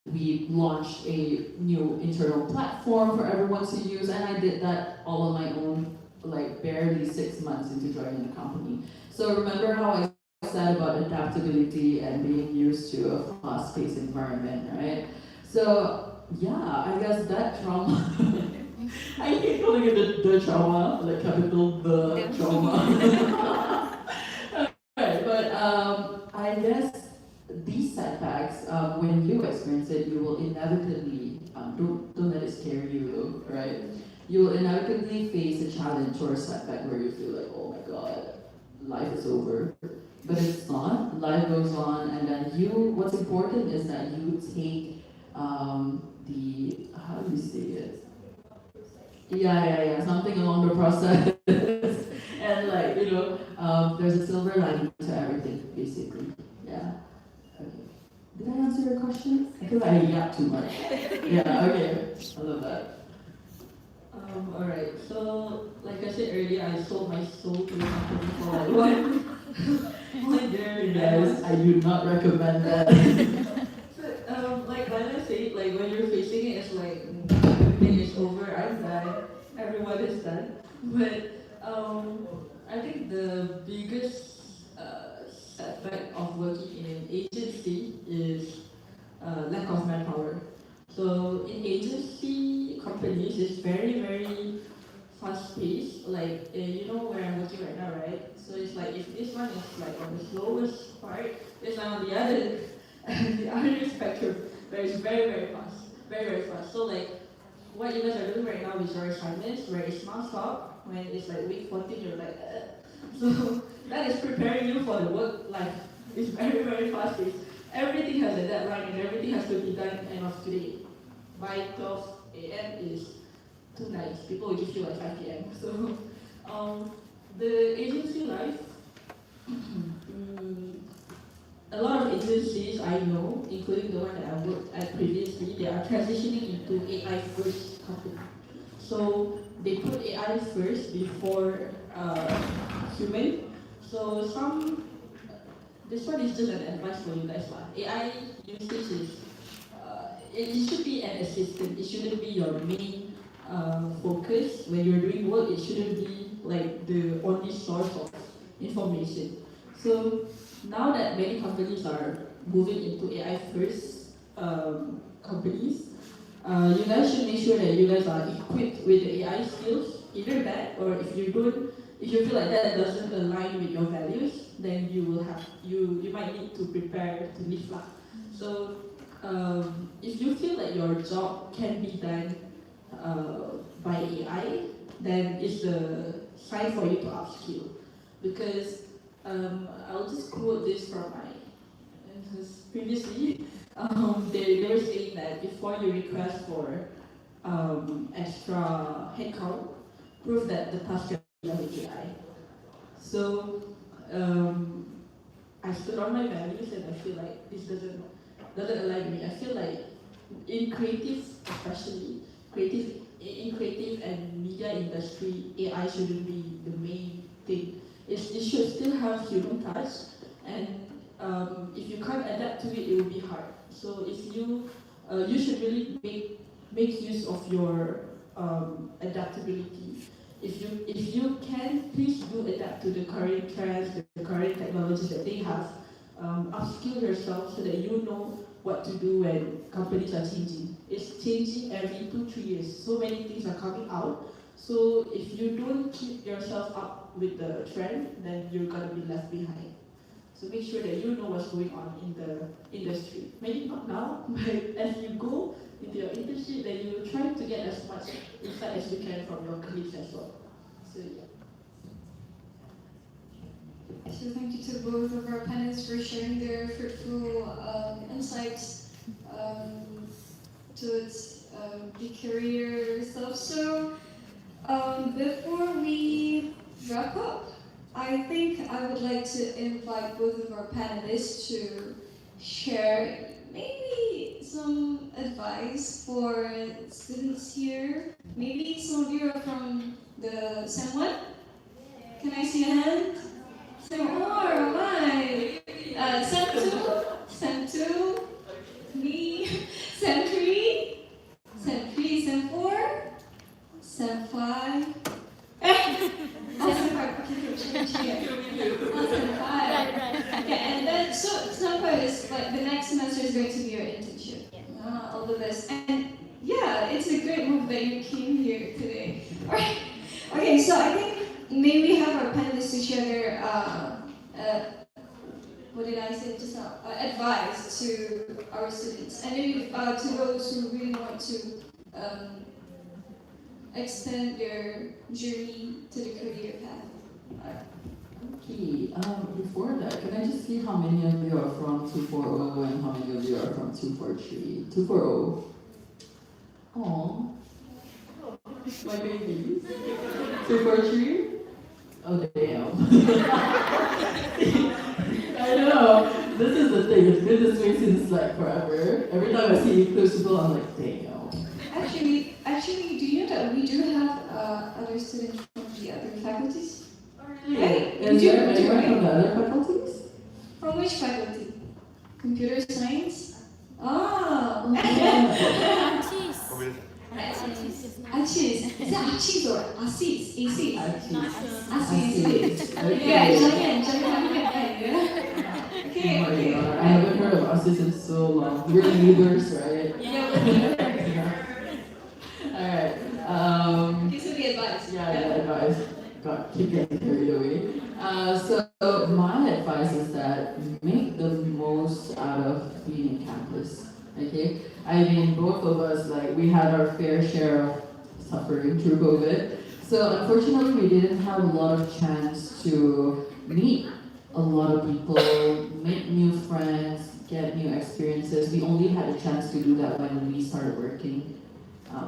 We launched a new internal platform for everyone to use, and I did that all on my own, like barely 6 months into joining the company. So remember how I said about adaptability and being used to a fast-paced environment, right? So yeah, I guess that trauma. I hate calling it the trauma, like capital the trauma. Right, but I guess these setbacks, when you experience it, you will inevitably don't let it scare you, right? You will inevitably face a challenge or a setback where you feel like, oh my god, life is over. But it's not. Life goes on, and then what's important is that you take how do you say it? Yeah, something along the process. And like, there's a silver lining to everything, basically. Yeah. Okay. Did I answer your question? I feel like I yapped too much. Yeah, okay. I love that. Alright, so like I said earlier, I sold my soul to the company for like one year. Yes, I do not recommend that. So, like when I say it, like when you're facing it, it's like everything is over, I'm done, everyone is done. But I think the biggest setback of working in an agency is lack of manpower. So in agency companies, it's very, very fast paced. Like, you know where I'm working right now, right? So it's like if this one is like on the slowest part, it's on the other, the other spectrum, where it's very, very fast. Very, very fast. So like, what you guys are doing right now is your assignments, where it's non-stop. When it's like week 14, you're like, So that is preparing you for the work life. It's very, very fast paced. Everything has a deadline and everything has to be done end of today. By 12 a.m. is too nice. People will give you at 5 p.m. So the agency life, a lot of agencies I know, including the one that I worked at previously, they are transitioning into AI first company. So they put AI first before human. So this one is just an advice for you guys lah. AI usage is it should be an assistant. It shouldn't be your main focus when you're doing work. It shouldn't be like the only source of information. So now that many companies are moving into AI first companies, you guys should make sure that you guys are equipped with the AI skills. Either that, or if you feel like that doesn't align with your values, then you might need to prepare to leave lah. So if you feel that your job can be done by AI, then it's the sign for you to upskill. Because I'll just quote this from because previously they were saying that before you request for extra headcount, prove that the task can be done with AI. So I stood on my values and I feel like this doesn't align with me. I feel like in creative, especially in creative and media industry, AI shouldn't be the main thing. It should still have human touch, and if you can't adapt to it, it will be hard. So if you should really make use of your adaptability. If you can, please do adapt to the current trends, the current technologies that they have. Upskill yourself so that you know what to do when companies are changing. It's changing every 2-3 years. So many things are coming out. So if you don't keep yourself up with the trend, then you're gonna be left behind. So make sure that you know what's going on in the industry. Maybe not now, but as you go into your internship, then you try to get as much insight as you can from your colleagues as well. So yeah. So thank you to both of our panelists for sharing their fruitful insights towards the career stuff. So before we wrap up, I think I would like to invite both of our panelists to share maybe some advice for students here. Maybe some of you are from the Sem 1? Can I see a hand? Sem 4, alright. Sem 2, me, Sem 3, Sem 4, Sem 5. Sem 5, okay, change here. Sem 5. Okay, and then, so Sem 5 is like the next semester is going to be your internship. All the best. And yeah, it's a great move that you came here today. Alright. Okay, so I think maybe we have our panelists to share their, what did I say just now? Advice to our students. And maybe to those who really want to extend their journey to the career path. Okay, before that, can I just see how many of you are from 240 and how many of you are from 243? 240. Aww. My babies. 243? Oh, damn. I know. This is the thing. It's been this way since like forever. Every time I see eclipse people, I'm like, damn. Actually, do you know that we do have other students from the other faculties? Really? Right? Is We do, there anyone right? from the other faculties? From which faculty? Computer science? Ah! Achis. Is it Achis or Asis? Asis. Asis. Okay. Yeah, jangan. Oh Okay, my okay. god, I haven't heard of Asis in so long. We're neighbors, right? Yeah. Alright. Okay, so the advice. Yeah, advice. God, keep getting carried away. So my advice is that make the most out of being in campus. Okay? I mean, both of us, like, we had our fair share of suffering through COVID. So unfortunately, we didn't have a lot of chance to meet a lot of people, make new friends, get new experiences. We only had a chance to do that when we started working,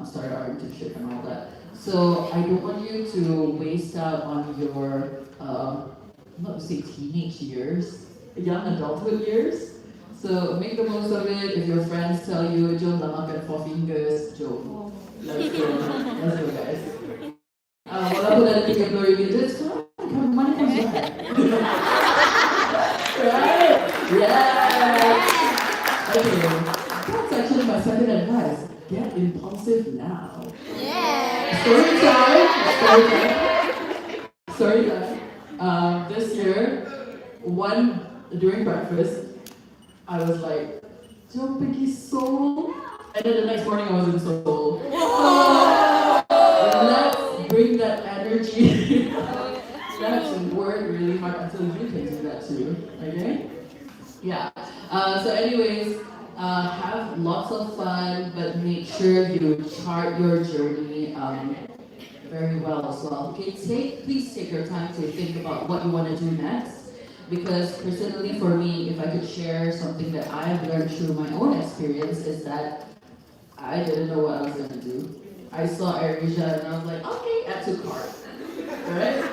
started our internship and all that. So I don't want you to waste out on your, not to say teenage years, young adulthood years. So make the most of it. If your friends tell you, "Jom lah makan 4 fingers," jom. Let's go. Let's go, guys. walaupun ada 30 ringgit, just money comes back. Right? Yeah. Okay. That's actually my second advice. Get impulsive now. Yeah. Story time. Story time. Story time. This year, during breakfast, I was like, jom pergi Seoul. And then the next morning I was in Seoul. Let's bring that energy. Let's work really hard until you can do that too. Okay? Yeah. So anyways, have lots of fun, but make sure you chart your journey very well as well. Okay, please take your time to think about what you want to do next. Because personally for me, if I could share something that I've learned through my own experience is that I didn't know what I was going to do. I saw AirAsia and I was like, okay, add to cart. Right?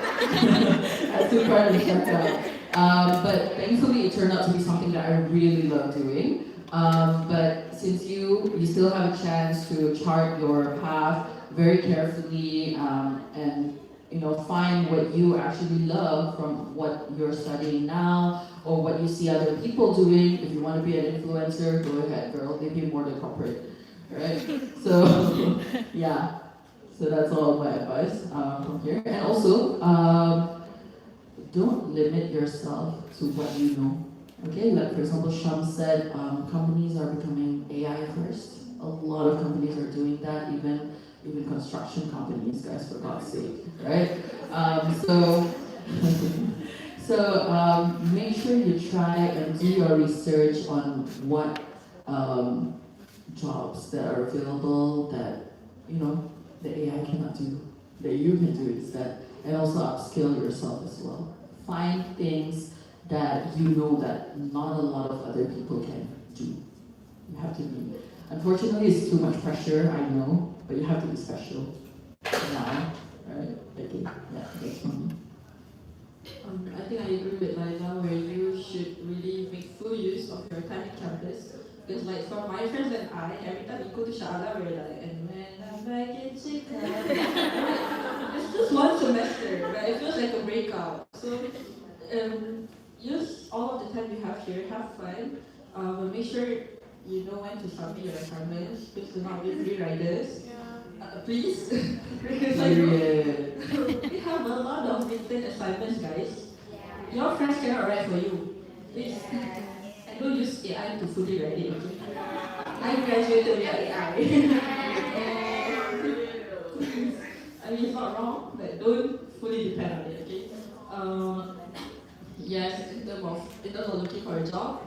Add to cart and check out. But thankfully it turned out to be something that I really love doing. But since you still have a chance to chart your path very carefully and find what you actually love from what you're studying now or what you see other people doing. If you want to be an influencer, go ahead, girl. They pay more than corporate, right? So yeah, so that's all my advice from here. And also, don't limit yourself to what you know. Okay, like for example, Sham said, companies are becoming AI first. A lot of companies are doing that, even construction companies, guys, for God's sake, right? So make sure you try and do your research on what jobs that are available that the AI cannot do, that you can do instead, and also upskill yourself as well. Find things that you know that not a lot of other people can do. You have to be. Unfortunately, it's too much pressure, I know, but you have to be special now, right? Okay, yeah, that's from me. I think I agree with Laila where you should really make full use of your time in campus. Because like for my friends and I, every time we go to Shala, we're like, and when I'm back in Chicago. It's just one semester, but it feels like a breakout. So use all of the time you have here, have fun, but make sure you know when to submit your assignments. Please do not be free riders. Please. Because we have a lot of written assignments, guys. Your friends cannot write for you. Please. And don't use AI to fully write it, okay? I graduated with AI. I mean, it's not wrong, but don't fully depend on it, okay? Yes, in terms of looking for a job,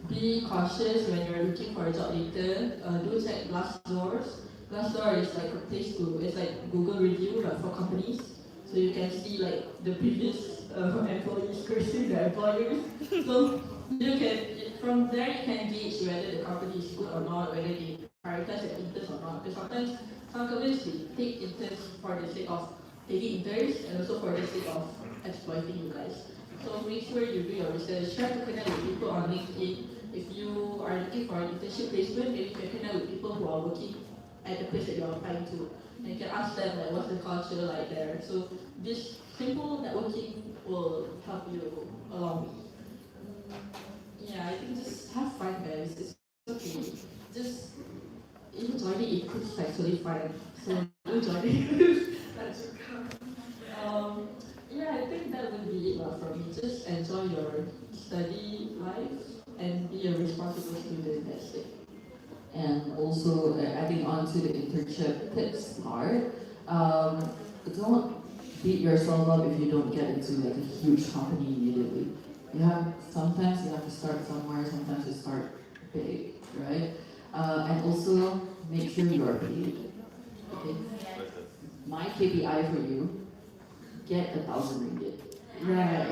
be cautious when you're looking for a job later. Do check Glassdoor. Glassdoor is like a place it's like Google review but for companies. So you can see like the previous employees cursing their employers. So you can, from there you can gauge whether the company is good or not, whether they prioritize their interns or not. Because sometimes some companies take interns for the sake of taking interns and also for the sake of exploiting you guys. So make sure you do your research. Try to connect with people on LinkedIn. If you are looking for an internship placement, maybe you can connect with people who are working at the place that you are applying to. And you can ask them like what's the culture like there. So this simple networking will help you along. Yeah, I think just have fun, guys. It's okay. Just enjoy it. It's actually fun. So enjoy it. Yeah, I think that would be it for me. Just enjoy your study life and be a responsible student. That's it. And also adding on to the internship tips part, don't beat yourself up if you don't get into like a huge company immediately. Sometimes you have to start somewhere, sometimes you start big, right? And also make sure you are paid. Okay? My KPI for you, get 1,000 ringgit. Right.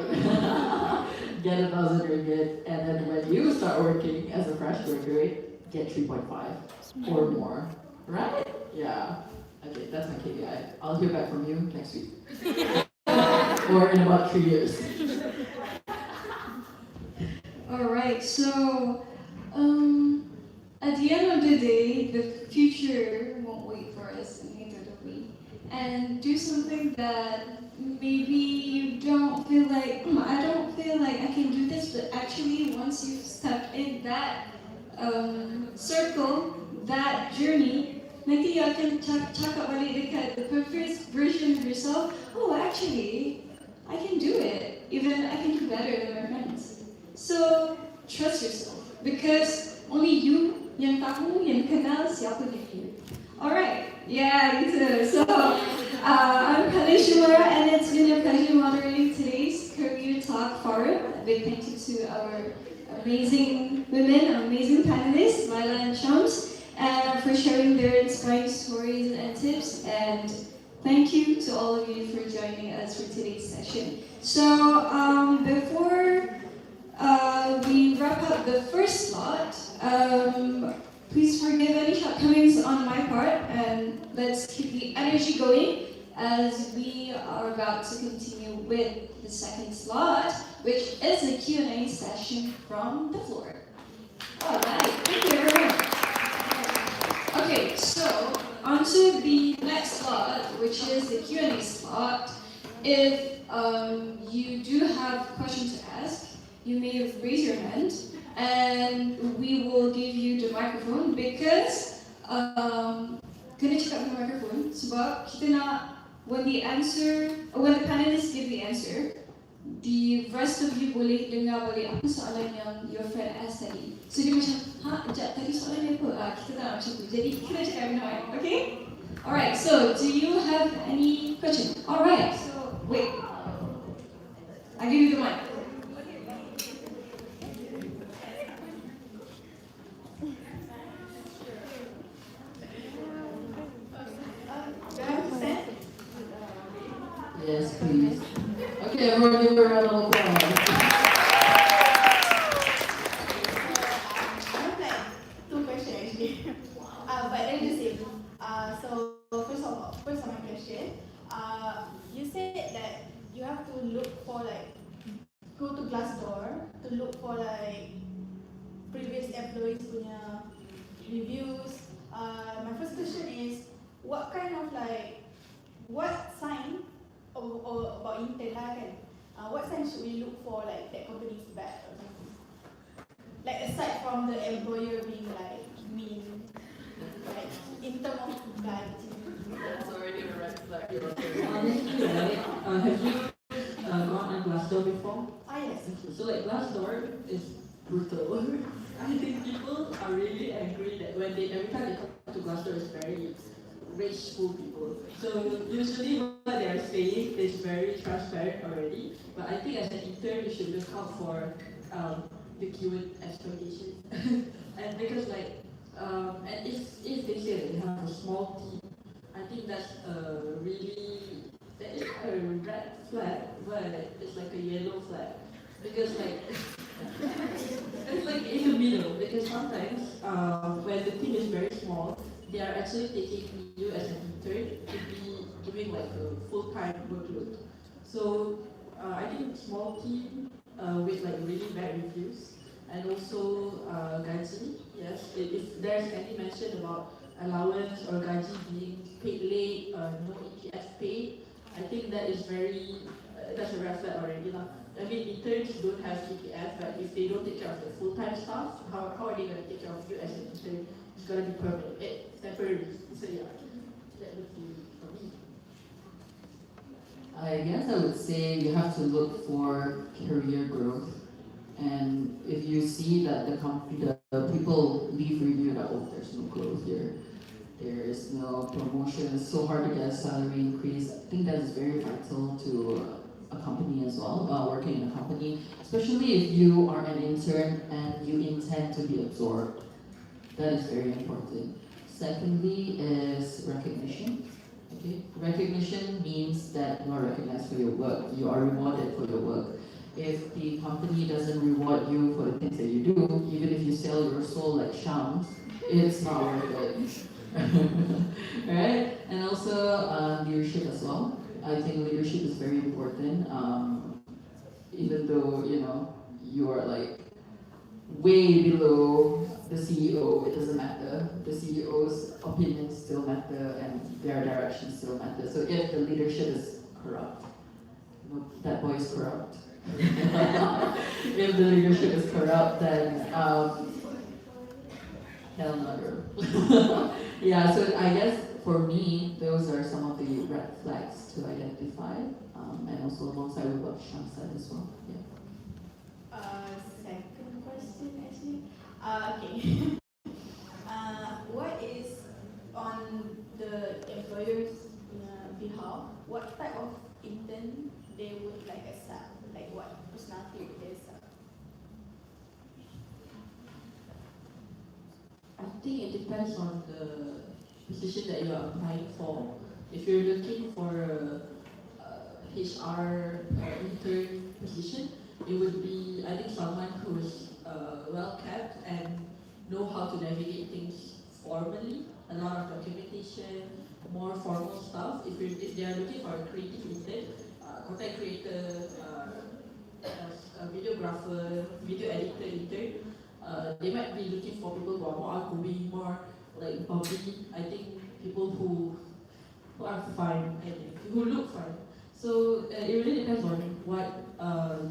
Get 1,000 ringgit, and then when you start working as a fresh graduate, get 3.5 or more. Right? Yeah. Okay, that's my KPI. I'll hear back from you next week. Or in about 3 years. Alright, so at the end of the day, the future won't wait for us, and neither do we. and do something that maybe you don't feel like, I don't feel like I can do this, but actually once you step in that circle, that journey, nanti you akan cakap balik dekat the perfect version of yourself. Oh, actually, I can do it. Even I can do better than my friends. So trust yourself, because only you yang tahu, yang kenal siapa diri. Alright, yeah, gitu. So I'm Khalid Shumara, and it's been a pleasure moderating today's Career Talk Forum. A big thank you to our amazing women, our amazing panelists, Laila and Shams, for sharing their inspiring stories and tips. And thank you to all of you for joining us for today's session. So before we wrap up the first slot, please forgive any shortcomings on my part, and let's keep the energy going as we are about to continue with the second slot, which is a Q&A session from the floor. All right, thank you everyone. Okay, so on to the next slot, which is the Q&A slot. If you do have questions to ask, you may raise your hand, and we will give you the microphone, because kena cakap dengan microphone sebab kita nak when the panelists give the answer, the rest of you boleh dengar balik apa soalan yang your friend asked tadi. So dia macam, sekejap tadi soalan dia apa? Kita tak nak macam tu. Jadi kita cakap dengan mic, okay? Alright, so do you have any question? Alright, so wait. I give you the mic. Yes, please. Okay, everyone give her a round of applause. I have like 2 questions actually. But they're the same. So first of my question, you said that you have to look for like, go to Glassdoor to look for like previous employees punya reviews. My first question is, what kind of like, what sign or about intern lah kan? What sign should we look for like that company is bad or something? Like aside from the employer being like mean, like in terms of guide. That's already a red flag. Honestly, right, have you gone on Glassdoor before? Yes. So like Glassdoor is brutal. I think people are really angry that when every time they come to Glassdoor, it's very rageful people. So usually what they are saying is very transparent already. But I think as an intern, you should look out for the keyword exploitation. And because like, and if they say that they have a small team, I think that's that is a red flag, but it's like a yellow flag. Because like, it's like in the middle, because sometimes when the team is very small, they are actually taking you as an intern to be doing like a full-time workload. So I think small team with like really bad reviews, and also gaji, yes, if there's any mention about allowance or gaji being paid late, no EPF paid, I think that is that's a red flag already lah. I mean, interns don't have EPF, but if they don't take care of the full-time staff, how are they going to take care of you as an intern? It's going to be permanent. It's temporary. So yeah, that would be for me. I guess I would say you have to look for career growth, and if you see that the people leave review that, oh, there's no growth here, there is no promotion, it's so hard to get a salary increase, I think that is very vital to a company as well, working in a company, especially if you are an intern and you intend to be absorbed. That is very important. Secondly is recognition. Okay? Recognition means that you are recognized for your work, you are rewarded for your work. If the company doesn't reward you for the things that you do, even if you sell your soul like Shams, it's not worth it. Right? And also leadership as well. I think leadership is very important. Even though you are like way below the CEO, it doesn't matter. The CEO's opinions still matter and their direction still matter. So if the leadership is corrupt, that boy is corrupt. If the leadership is corrupt, then hell no. Yeah, so I guess for me, those are some of the red flags to identify, and also alongside with what Sham said as well. Yeah. Second question actually. Okay. What is on the employer's behalf? What type of intern they would like accept? Like what personality would they accept? I think it depends on the position that you are applying for. If you're looking for a HR intern position, it would be, I think, someone who is well kept and know how to navigate things formally, a lot of documentation, more formal stuff. If they are looking for a creative intern, content creator, a videographer, video editor intern, they might be looking for people who are more outgoing, more like bubbly. I think people who are fine, I think, who look fine. So it really depends on what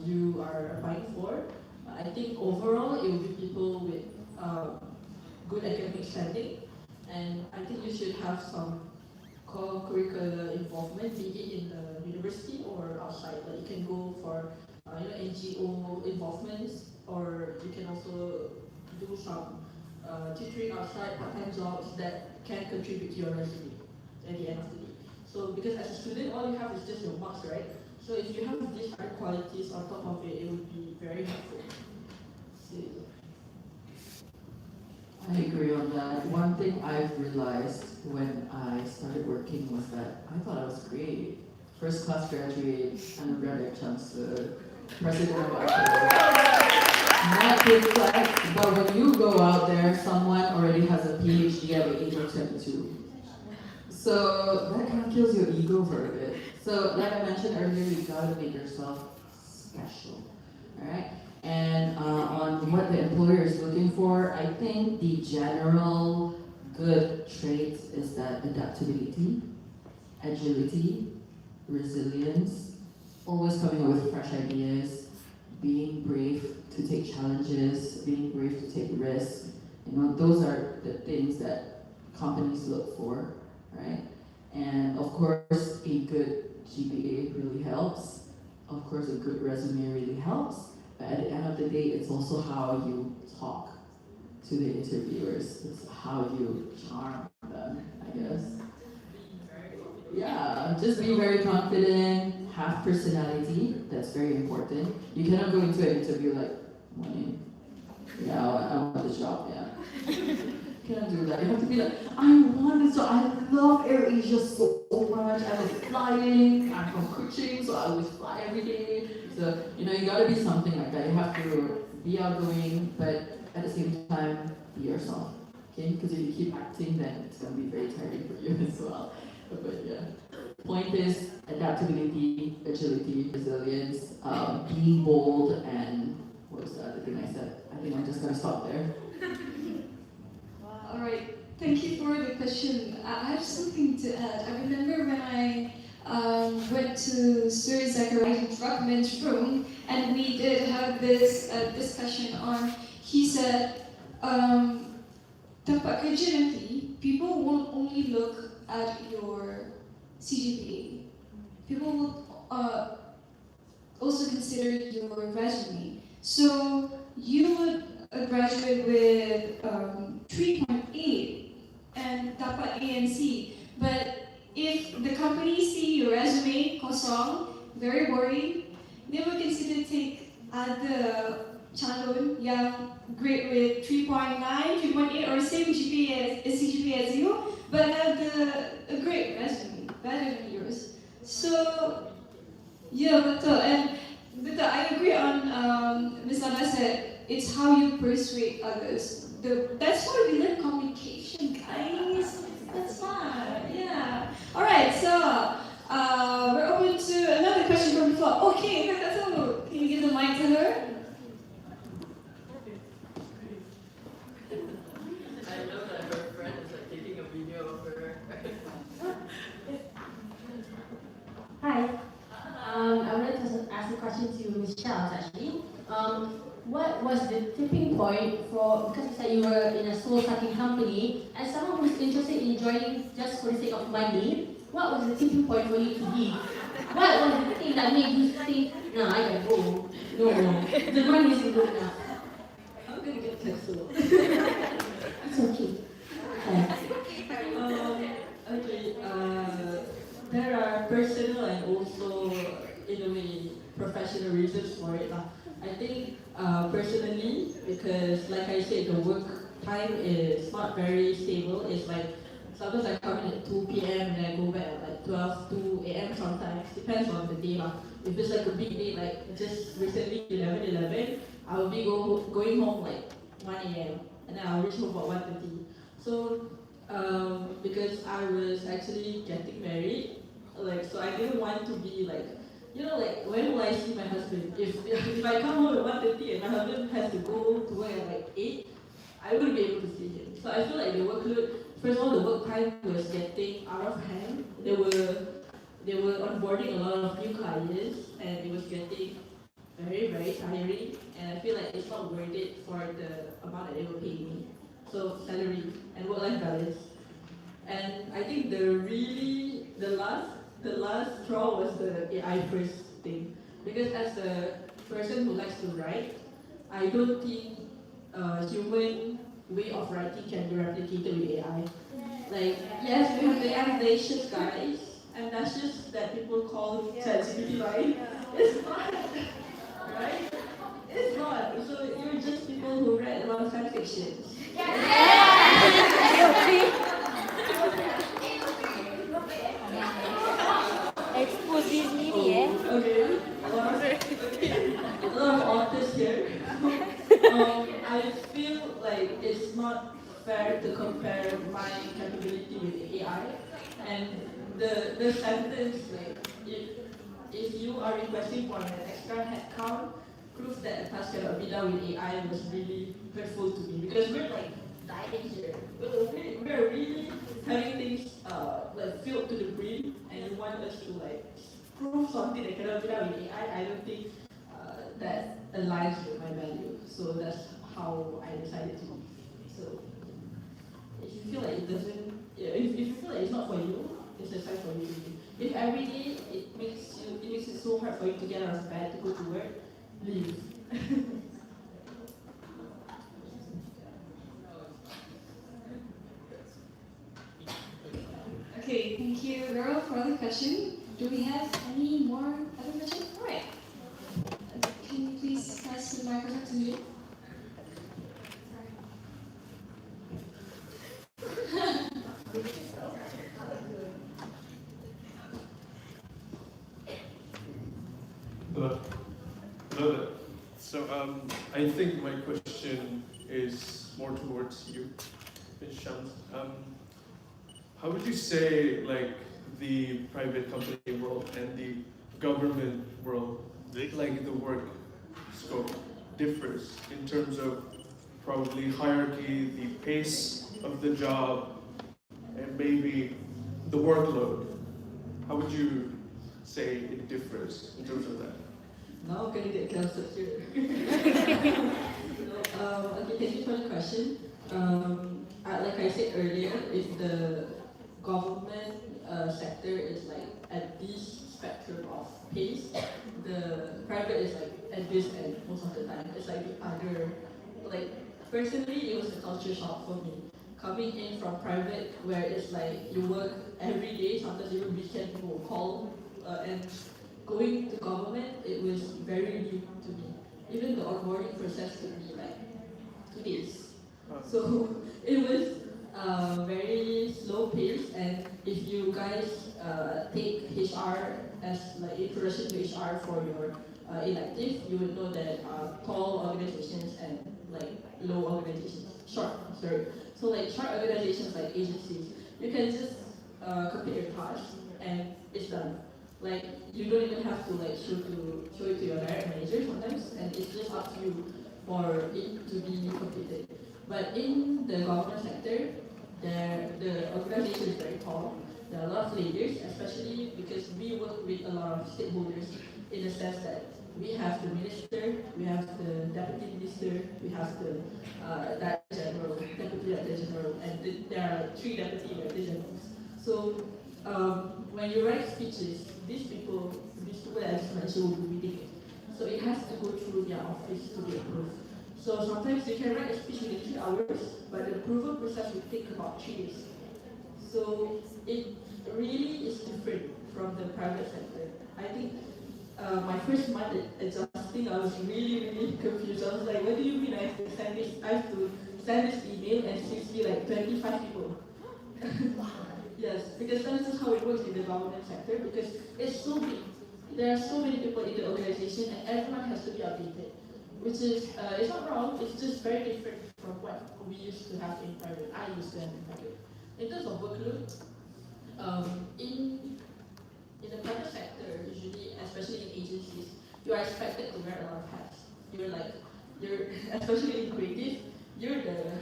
you are applying for. I think overall it will be people with good academic standing, and I think you should have some core curricular involvement, be it in the university or outside. Like you can go for NGO involvements, or you can also do some tutoring outside, part-time jobs that can contribute to your resume at the end of the day. So because as a student, all you have is just your marks, right? So if you have these other qualities on top of it, it would be very helpful. So, I agree on that. One thing I've realized when I started working was that I thought I was great. First class graduate, undergraduate chancellor, president of not big flex, but when you go out there, someone already has a PhD at the age of 22. So that kind of kills your ego for a bit. So like I mentioned earlier, you gotta make yourself special, alright? And on what the employer is looking for, I think the general good traits is that adaptability, agility, resilience, always coming up with fresh ideas, being brave to take challenges, being brave to take risks. You know, those are the things that companies look for, right? And of course, a good GPA really helps. Of course, a good resume really helps. But at the end of the day, it's also how you talk to the interviewers. It's how you charm them, I guess. Yeah, just be very confident, have personality, that's very important. You cannot go into an interview like, money. Yeah, I want this job, yeah. You cannot do that. You have to be like, I want this job, I love AirAsia so much, I love flying, I'm from Kuching, so I always fly every day. So, you know, you gotta be something like that. You have to be outgoing, but at the same time, be yourself. Okay? Because if you keep acting, then it's gonna be very tiring for you as well. But yeah. Point is adaptability, agility, resilience, being bold, and what was the other thing I said? I think I'm just gonna stop there. All right, thank you for the question. I have something to add. I remember when I went to Sir Zachariah Druckmann's room and we did have this discussion on, he said, tempat kerja nanti, people won't only look at your CGPA. People will also consider your resume. So you would graduate with 3.8 and dapat A and C. But if the company see your resume kosong, very boring, they will consider take other calon yang grade with 3.9, 3.8 or same GPA as CGPA as you, but have a great resume, better than yours. So yeah, betul. And betul, I agree on Ms. Nada said, it's how you persuade others. That's why we learn communication, guys. That's fun. Yeah. All right. So we're open to another question from the floor. Okay, can you give the mic to her? point for, because you said you were in a soul sucking company, as someone who's interested in joining just for the sake of money, what was the tipping point for you to leave? What was the thing that made you think, nah, I gotta go? No, the money isn't good enough. I'm gonna get canceled. It's okay. Okay, there are personal and also, in a way, professional reasons for it. I think personally, because like I said, the work time is not very stable. It's like sometimes I come in at 2 p.m. and I go back at like 2 a.m. sometimes. Depends on the day. If it's like a big day, like just recently 11, I will be going home like 1 a.m. and then I'll reach home about 1:30. So because I was actually getting married, so I didn't want to be like, when will I see my husband? If I come home at 1:30 and my husband has to go to work at like 8, I wouldn't be able to see him. So I feel like the workload, first of all, the work time was getting out of hand. They were onboarding a lot of new clients, and it was getting very, very tiring. And I feel like it's not worth it for the amount that they will pay me. So salary and work-life balance. And I think the last straw was the AI first thing. Because as a person who likes to write, I don't think human way of writing can be replicated with AI. Like, yes, we have the animations, guys, and that's just that people call ChatGPT, right? It's not, right? It's not. So you're just people who read a lot of fan fictions. Expose this sendiri Okay. A lot of authors here. I feel like it's not fair to compare my capability with AI. And the sentence, like, if you are requesting for an extra headcount, proof that a task cannot be done with AI was really hurtful to me, because we're like dying here. We're really having things like filled to the brim, and you want us to like prove something that cannot be done with AI. I don't think that aligns with my value. So that's how I decided to leave. So if you feel like it doesn't, if you feel like it's not for you, it's a time for you to leave. If every day it makes it so hard for you to get out of bed to go to work, leave. Okay, thank you, girl, for the question. Do we have any more other questions? All right. Can you please pass the microphone to me? Hello. Hello there. So I think my question is more towards you, Ms. Shams. How would you say like the private company world and the government world, like the work scope, differs in terms of probably hierarchy, the pace of the job, and maybe the workload? How would you say it differs in terms of that? Now can you get cancelled here? Okay, thank you for the question. Like I said earlier, if the government sector is like at this spectrum of pace, the private is like at this end most of the time. It's like the other, like personally, it was a culture shock for me. Coming in from private, where it's like you work every day, sometimes even weekend people will call, and going to government, it was very new to me. Even the onboarding process took me like 2 days. So it was very slow pace, and if you guys take HR as like introduction to HR for your elective, you would know that tall organizations and like low organizations, short organizations like agencies, you can just complete your task and it's done. Like you don't even have to like show it to your direct manager sometimes, and it's just up to you for it to be completed. But in the government sector, the organization is very tall. There are a lot of layers, especially because we work with a lot of stakeholders in the sense that we have the minister, we have the deputy minister, we have the director general, deputy director general, and there are 3 deputy director generals. So when you write speeches, these people that I just mentioned will be reading it. So it has to go through their office to be approved. So sometimes you can write a speech within 3 hours, but the approval process will take about 3 years. So it really is different from the private sector. I think my first month at adjusting, I was really confused. I was like, what do you mean I have to send this email and CC like 25 people? Yes, because that's just how it works in the government sector, because it's so big. There are so many people in the organization and everyone has to be updated. Which is, it's not wrong, it's just very different from what we used to have in private. I used to have in private. In terms of workload, in the private sector, usually, especially in agencies, you are expected to wear a lot of hats. You're especially in creative, you're the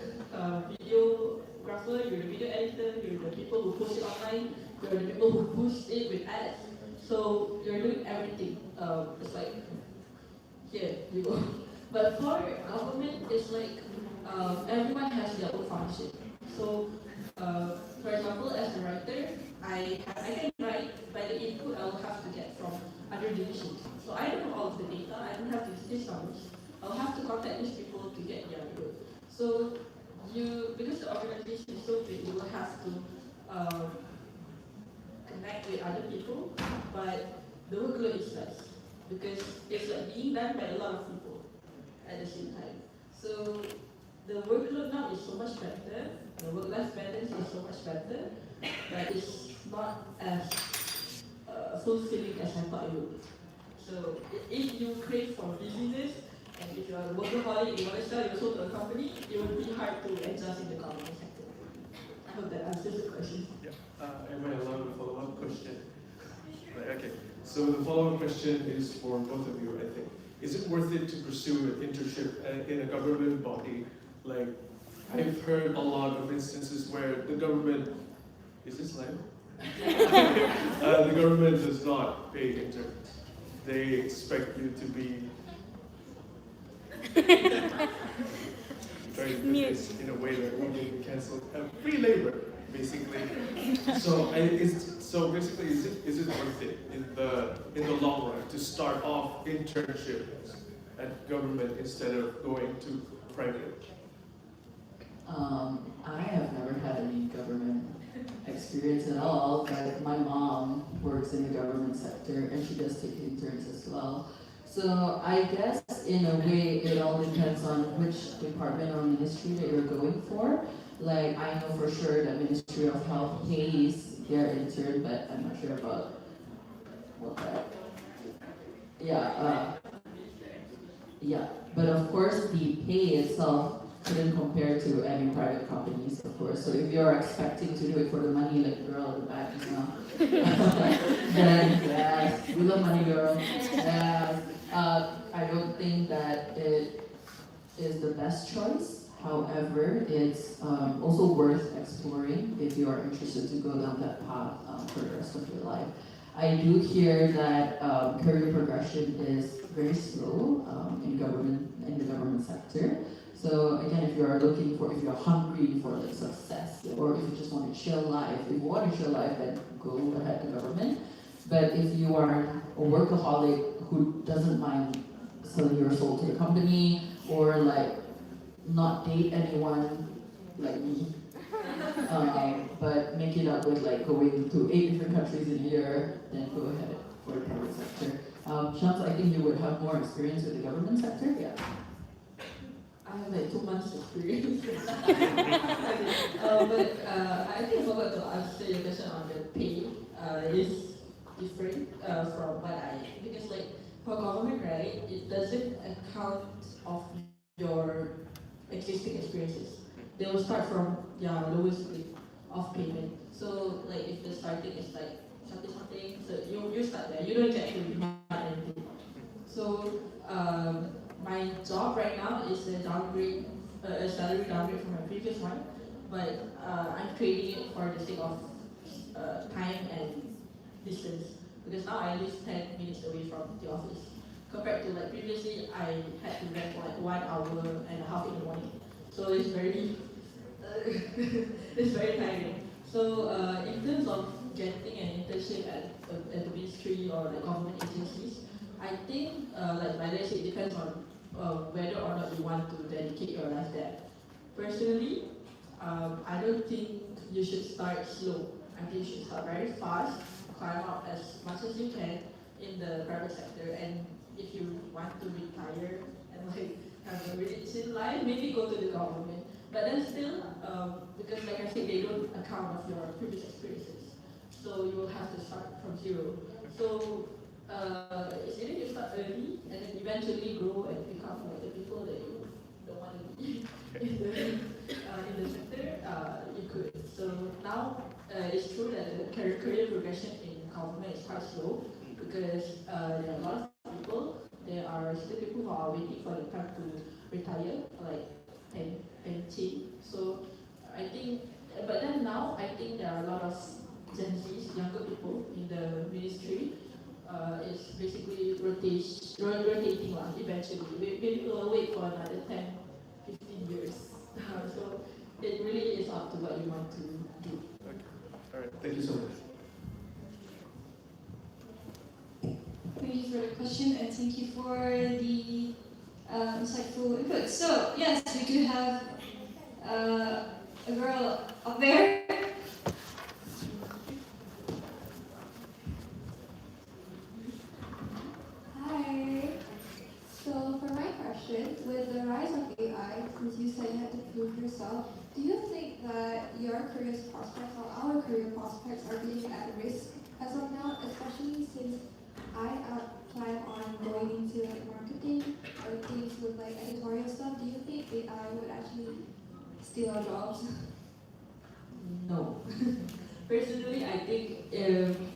videographer, you're the video editor, you're the people who post it online, you're the people who boost it with ads. So you're doing everything. It's like, here you go. But for government, it's like everyone has their own function. So, for example, as a writer, I can write by the input I will have to get from other divisions. So I don't know all of the data, I don't have these numbers. I'll have to contact these people to get their input. So because the organization is so big, you will have to connect with other people, but the workload is less because it's like being done by a lot of people at the same time. So the workload now is so much better, the work-life balance is so much better, but it's not as fulfilling as I thought it would be. So if you crave for busyness, and if you are a workaholic, you want to sell your soul to a company, it would be hard to adjust in the government sector. I hope that answers the question. Yeah. Am I allowed a follow-up question? Right, okay. So the follow-up question is for both of you, I think. Is it worth it to pursue an internship in a government body? Like, I've heard a lot of instances where the government, is this live? The government does not pay interns. They expect you to be trying to do this in a way that won't get cancelled. Free labor, basically. So basically, is it worth it in the long run to start off internships at government instead of going to private? I have never had any government experience at all, but my mom works in the government sector and she does take interns as well. So I guess in a way it all depends on which department or ministry that you're going for. Like I know for sure that Ministry of Health pays their intern, but I'm not sure about what that. Yeah, but of course the pay itself couldn't compare to any private companies, of course. So if you're expecting to do it for the money, like the girl at the back is now, then yes, we love money, girl. Yes. I don't think that it is the best choice. However, it's also worth exploring if you are interested to go down that path for the rest of your life. I do hear that career progression is very slow in the government sector. So again, if you're hungry for like success, or if you just want to chill life, if you want to chill life, then go ahead to government. But if you are a workaholic who doesn't mind selling your soul to the company, or like not date anyone like me, but make it up with like going to 8 different countries in a year, then go ahead for the private sector. Shams, I think you would have more experience with the government sector, yeah. I have like 2 months experience. But I think I forgot to answer your question on the pay. Is different from what because like for government, right, it doesn't account of your existing experiences. They will start from their lowest rate of payment. So like if the starting is like something, so you start there. You don't get to demand anything. So my job right now is a downgrade, a salary downgrade from my previous one, but I'm trading it for the sake of time and distance, because now I live 10 minutes away from the office. compared to like previously I had to rent for like 1 hour and a half in the morning. So it's very it's very tiring. So in terms of getting an internship at the ministry or the government agencies, I think like my dad said, it depends on whether or not you want to dedicate your life there. Personally, I don't think you should start slow. I think you should start very fast, climb up as much as you can in the private sector, and if you want to retire and like have a really chill life, maybe go to the government. But then still, because like I said, they don't account of your previous experiences, so you will have to start from zero. So it's either you start early and then eventually grow and become like the people that you don't want to be in the sector. You could. So now it's true that the career progression in government is quite slow because there are a lot of people. There are still people who are waiting for the time to retire, like pension. So I think, but then now I think there are a lot of Gen Zs, younger people in the ministry. It's basically rotating one eventually. Maybe we'll wait for another 10, 15 years. So it really is up to what you want to do. Okay. All right. Thank you so much. Thank you for the question and thank you for the insightful input. So yes, we do have a girl up there. Hi. So for my question, with the rise of AI, since you said you had to prove yourself, do you think that your career prospects or our career prospects are being at risk as of now, especially since I plan on going into like marketing or things with like editorial stuff? Do you think AI would actually steal our jobs? No. Personally, I think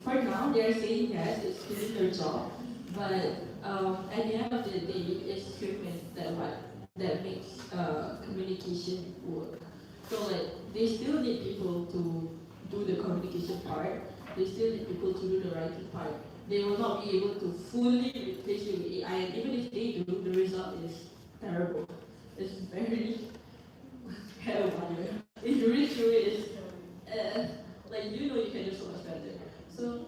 for now they're saying yes, it's doing their job, but at the end of the day, it's human that makes communication work. So like they still need people to do the communication part. They still need people to do the writing part. They will not be able to fully replace you with AI, and even if they do, the result is terrible. It's very terrible. If you read through it, it's like you know you can do so much better. So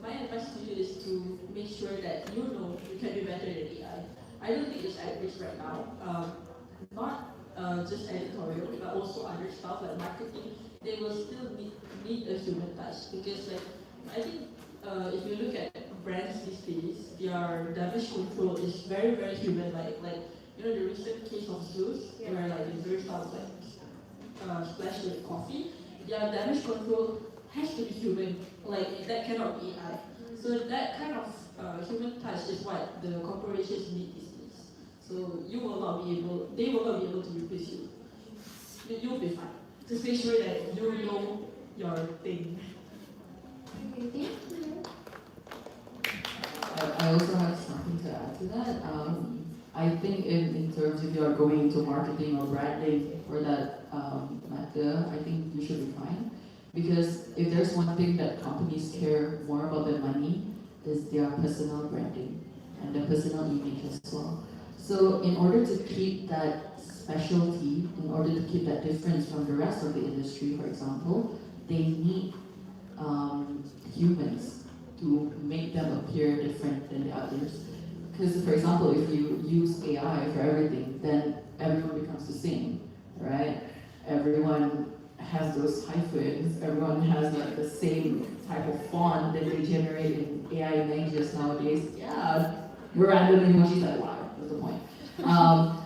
my advice to you is to make sure that you know you can do better than AI. I don't think it's at risk right now. Not just editorial, but also other stuff like marketing. They will still need a human touch because like I think if you look at brands these days, their damage control is very very human. Like you know the recent case of Zeus, where like the Zeus was like splashed with coffee. Their damage control has to be human. Like that cannot be AI. So that kind of human touch is what the corporations need these days. So you will not be able, they will not be able to replace you. You'll be fine. Just make sure that you know your thing. Okay, thank you. I also have something to add to that. I think in terms if you are going into marketing or branding for that matter, I think you should be fine. Because if there's one thing that companies care more about than money, is their personal branding and their personal image as well. So in order to keep that specialty, in order to keep that difference from the rest of the industry, for example, they need humans to make them appear different than the others. Because, for example, if you use AI for everything, then everyone becomes the same, right? Everyone has those hyphens, everyone has like the same type of font that they generate in AI languages nowadays. Yeah, random emojis, like wow, what's the point?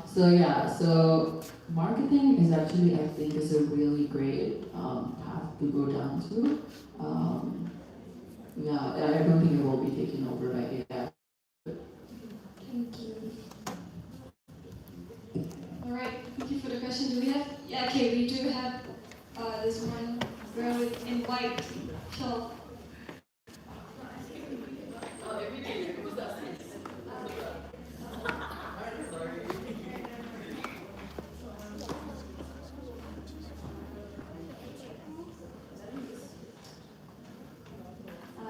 So marketing is actually, I think, is a really great path to go down to. I don't think it will be taken over by AI. Thank you. Alright, thank you for the question. Do we have, yeah, okay, we do have this one girl in white shawl.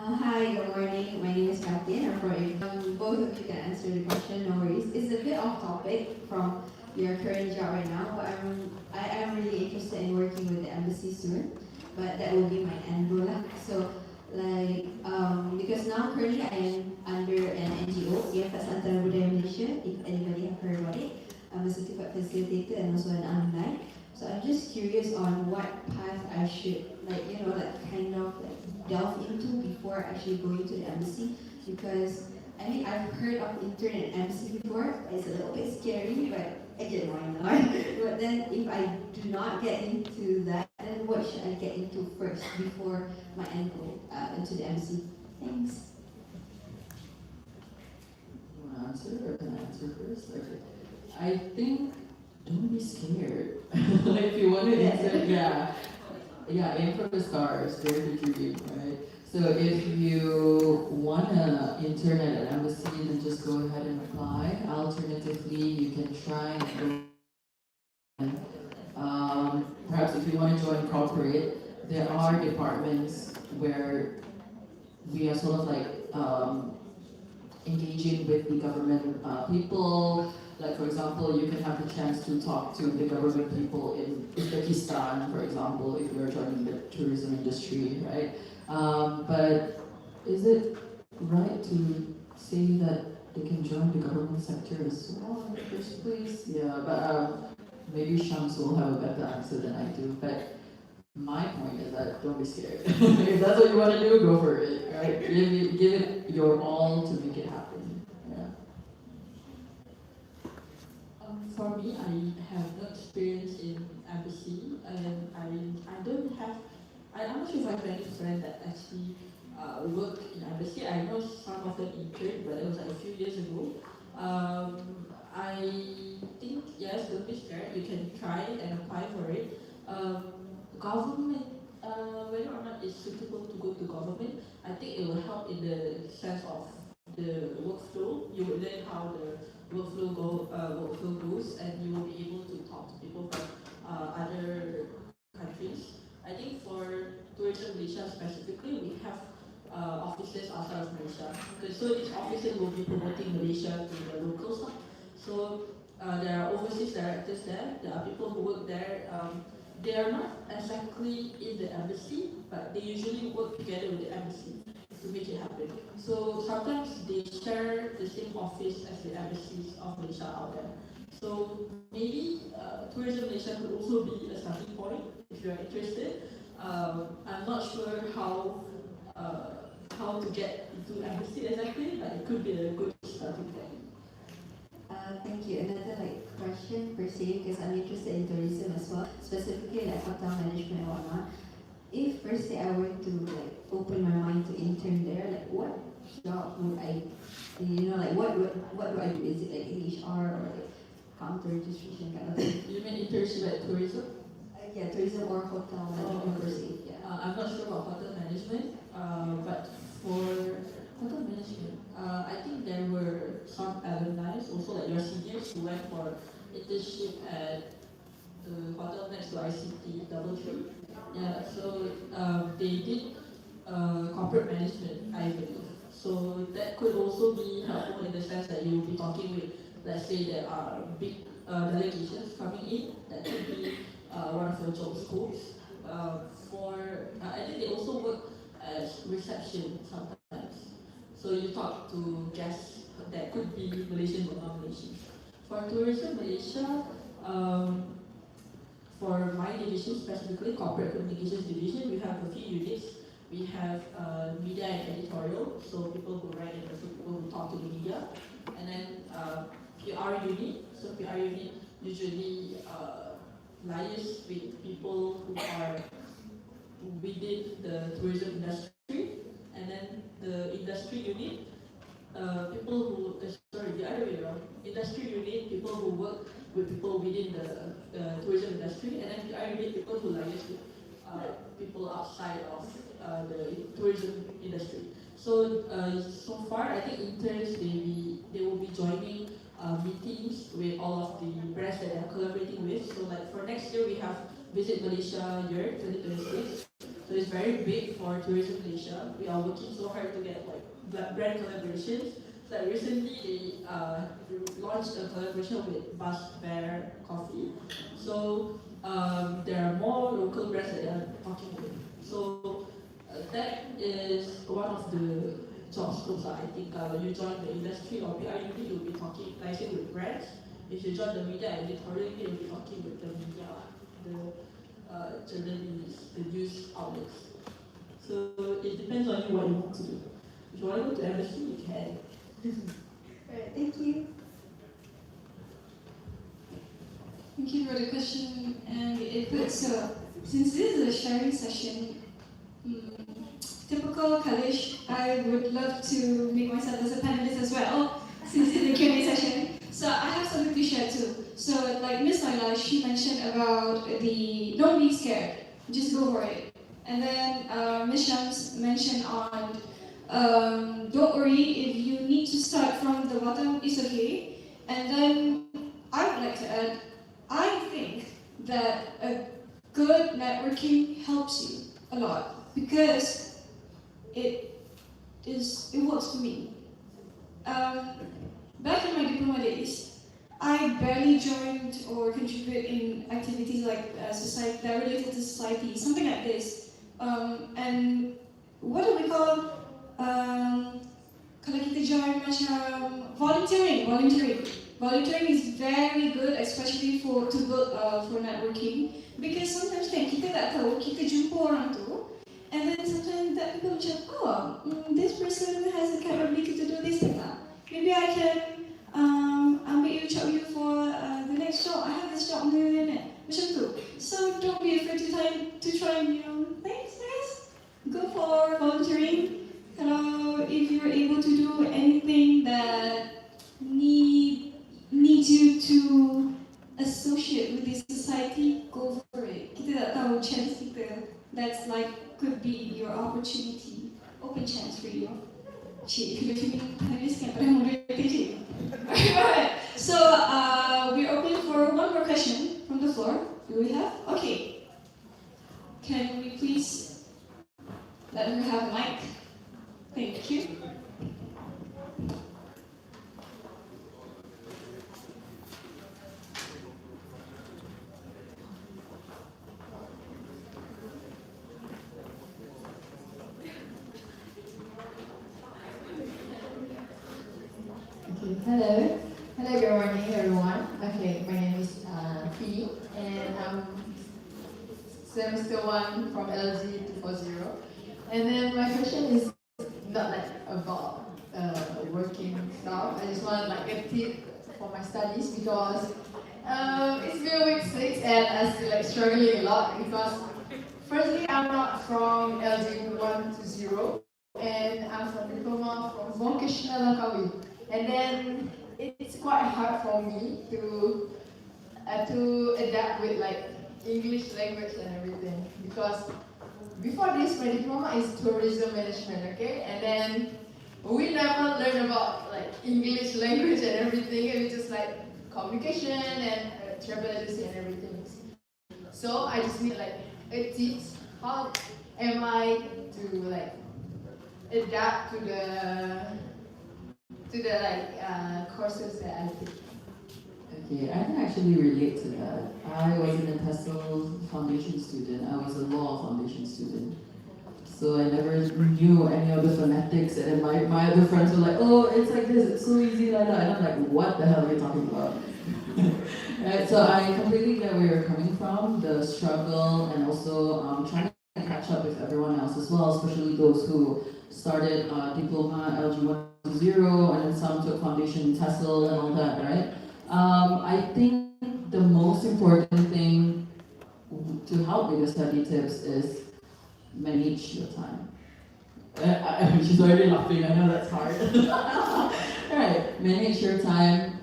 Hi, good morning. My name is Kathy. I'm from both of you can answer the question, no worries. It's a bit off topic from your current job right now, but I am really interested in working with the embassy soon. But that will be my end goal lah. So like because now currently I am under an NGO, IFS Antara Budaya Malaysia, if anybody have heard about it. I'm a certified facilitator and also an alumni. So I'm just curious on what path I should like kind of like delve into before actually going to the embassy, because I mean I've heard of intern at embassy before. It's a little bit scary, but again why not? But then if I do not get into that, then what should I get into first before my end goal into the embassy? Thanks. You want to answer or can I answer first? Okay. I think don't be scared. If you want to answer, yeah, aim for the stars, dare to dream, right? So if you wanna intern at an embassy, then just go ahead and apply. Alternatively, you can try and perhaps if you want to join corporate, there are departments where we are sort of like engaging with the government people. Like for example, you can have the chance to talk to the government people in Uzbekistan, for example, if you are joining the tourism industry, right? But is it right to say that they can join the government sector as well in the first place? Yeah, but maybe Shams will have a better answer than I do. But my point is that don't be scared. If that's what you want to do, go for it, right? Give it your all to make it happen. Yeah. For me, I have no experience in embassy, and I don't have. I'm not sure if I have any friends that actually work in embassy. I know some of them interned, but it was like a few years ago. I think yes, don't be scared. You can try and apply for it. Government, whether or not it's suitable to go to government, I think it will help in the sense of the workflow. You will learn how the workflow goes, and you will be able to talk to people from other countries. I think for Tourism Malaysia specifically, we have offices outside of Malaysia. So these offices will be promoting Malaysia to the locals. So there are overseas directors there. There are people who work there. They are not exactly in the embassy, but they usually work together with the embassy to make it happen. So sometimes they share the same office as the embassies of Malaysia out there. So maybe Tourism Malaysia could also be a starting point if you are interested. I'm not sure how to get into embassy exactly, but it could be a good starting point. Thank you. Another question per se, because I'm interested in tourism as well, specifically like hotel management and whatnot. If first day I were to open my mind to intern there, what job would I, what do I do? Is it like HR or counter registration kind of thing? You mean internship at tourism? Yeah, tourism or hotel management per se. Yeah. I'm not sure about hotel management, but for hotel management, I think there were some alumni, also like your seniors, who went for internship at the hotel next to ICT, Doubletree. Yeah, so they did corporate management, I believe. So that could also be helpful in the sense that you will be talking with, let's say there are big delegations coming in, that could be one of your job scopes. I think they also work as reception sometimes. So you talk to guests that could be Malaysian or non-Malaysian. For Tourism Malaysia, for my division specifically, Corporate Communications Division, we have a few units. We have media and editorial, so people who write and also people who talk to the media. And then PR unit, so PR unit usually liaise with people who are within the tourism industry. And then the industry unit, the other way around. Industry unit, people who work with people within the tourism industry, and then PR unit, people who liaise with people outside of the tourism industry. So so far, I think interns they will be joining meetings with all of the brands that they're collaborating with. So like for next year, we have Visit Malaysia year 2026. So So it's very big for Tourism Malaysia. We are working so hard to get like brand collaborations. So recently they launched a collaboration with Bus Bear Coffee. So there are more local brands that they are talking with. So that is one of the job scopes that I think when you join the industry or PR, you need to be talking nicely with brands. If you join the media editorial, you need to be talking with the media, the journalists, the news outlets. So it depends on you what you want to do. If you want to go to embassy, you can. Alright, thank you. Thank you for the question and the input. So, since this is a sharing session, typical college, I would love to make myself as a panelist as well, since it's a Q&A session. So I have something to share too. So like Miss Laila, she mentioned about the don't be scared, just go for it. And then Miss Shams mentioned on don't worry if you need to start from the bottom, it's okay. And then I would like to add, I think that a good networking helps you a lot because it works for me. Back in my diploma days, I barely joined or contributed in activities like society that related to society, something like this. And what do we call kalau kita join macam volunteering. Volunteering is very good, especially for networking, because sometimes kan kita tak tahu, kita jumpa orang tu, and then sometimes that people macam, this person has the capability to do this thing lah. Maybe I can ambil you for the next job. I have this job macam tu. So don't be afraid to try new things, guys. Go for volunteering. If you're able to do anything that needs you to associate with this society, go for it. Kita tak tahu chance kita. That's like could be your opportunity, open chance for you. Cik, if you're feeling Paris, can I moderate? Alright. So we're open for one more question from the floor. Do we have? Okay. Can we please let her have a mic? Thank you. Hello. Hello, good morning, everyone. Okay, my name is Fee, and I'm semester 1 from LG 240. And then my question is not like about working stuff. I just want like a tip for my studies because it's been week 6 and I'm still like struggling a lot because firstly I'm not from LG 120 and I'm from diploma from vocational Langkawi. And then it's quite hard for me to adapt with like English language and everything because before this my diploma is tourism management, okay? And then we never learn about like English language and everything. It's just like communication and travel agency and everything. So I just need like a tip. How am I to like adapt to the courses that I take? Okay, I can actually relate to that. I wasn't a TESOL foundation student, I was a law foundation student. So I never knew any of the phonetics, and then my other friends were like, oh, it's like this, it's so easy like that. And I'm like, what the hell are you talking about? Right, so I completely get where you're coming from, the struggle, and also trying to catch up with everyone else as well, especially those who started diploma LG 120, and then some took foundation TESOL and all that, right? I think the most important thing to help with the study tips is manage your time. She's already laughing, I know that's hard. Alright, manage your time,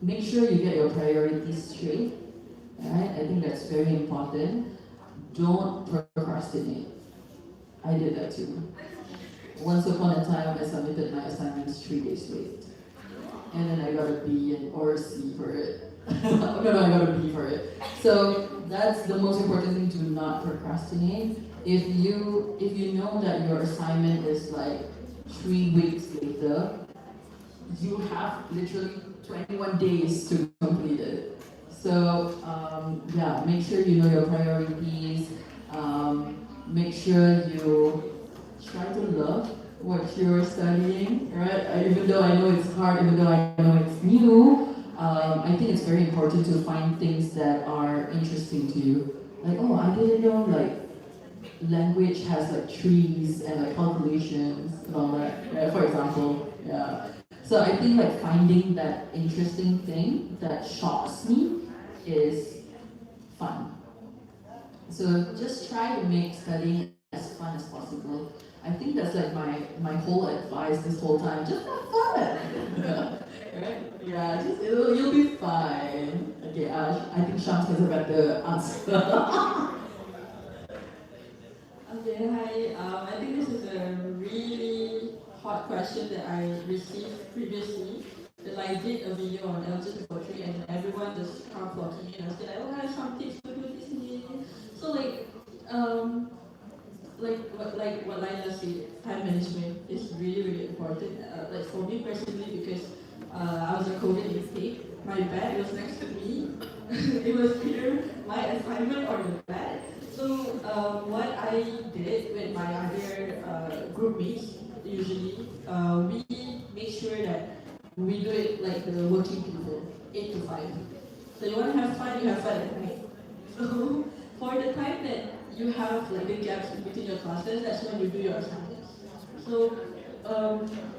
make sure you get your priorities straight. Alright, I think that's very important. Don't procrastinate. I did that too. Once upon a time, I submitted my assignments 3 days late. And then I got a B or a C for it. No, I got a B for it. So That's the most important thing, to not procrastinate. If you know that your assignment is like 3 weeks later, you have literally 21 days to complete it. So yeah, make sure you know your priorities. Make sure you try to love what you're studying, right? Even though I know it's hard, even though I know it's new, I think it's very important to find things that are interesting to you. Like, oh, I didn't know like language has like trees and like calculations and all that. Yeah, for example, yeah. So I think like finding that interesting thing that shocks me is fun. So just try to make studying as fun as possible. I think that's like my whole advice this whole time. Just have fun. Right? Yeah, you'll be fine. Okay, I think Shams has a better answer. Okay, hi. I think this is a really hot question that I received previously. That I did a video on LGBT poetry and everyone just come flocking in and say like, oh, I have some tips to do this and this. So like what Laila said, time management is really really important. Like for me personally, because I was a COVID intake, my bed was next to me. It was either my assignment or the bed. So what I did with my other group mates, usually, we make sure that we do it like the working people, 8 to 5. So you want to have fun, you have fun at night. So for the time that you have like the gaps in between your classes, that's when you do your assignments. So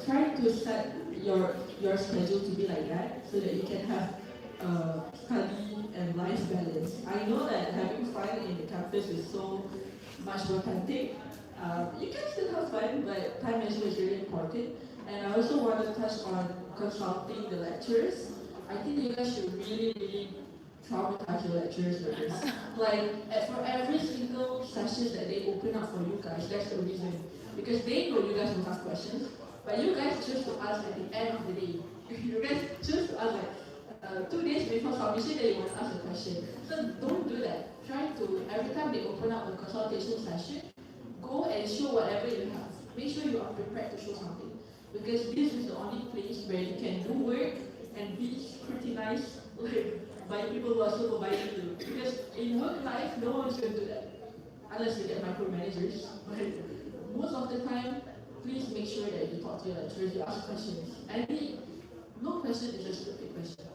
try to set your schedule to be like that so that you can have study and life balance. I know that having fun in the campus is so much more tempting. You can still have fun, but time management is really important. And I also want to touch on consulting the lecturers. I think you guys should really, really traumatize your lecturers with this. For every single session that they open up for you guys, that's the reason. Because they know you guys will have questions, but you guys choose to ask at the end of the day. You guys choose to ask like 2 days before submission that you want to ask a question. So don't do that. Try to, every time they open up a consultation session, go and show whatever you have. Make sure you are prepared to show something. Because this is the only place where you can do work and be scrutinized by people who are supervising you. Because in work life, no one's going to do that. Unless you get micromanagers. But most of the time, please make sure that you talk to your lecturers, you ask questions. No question is a stupid question.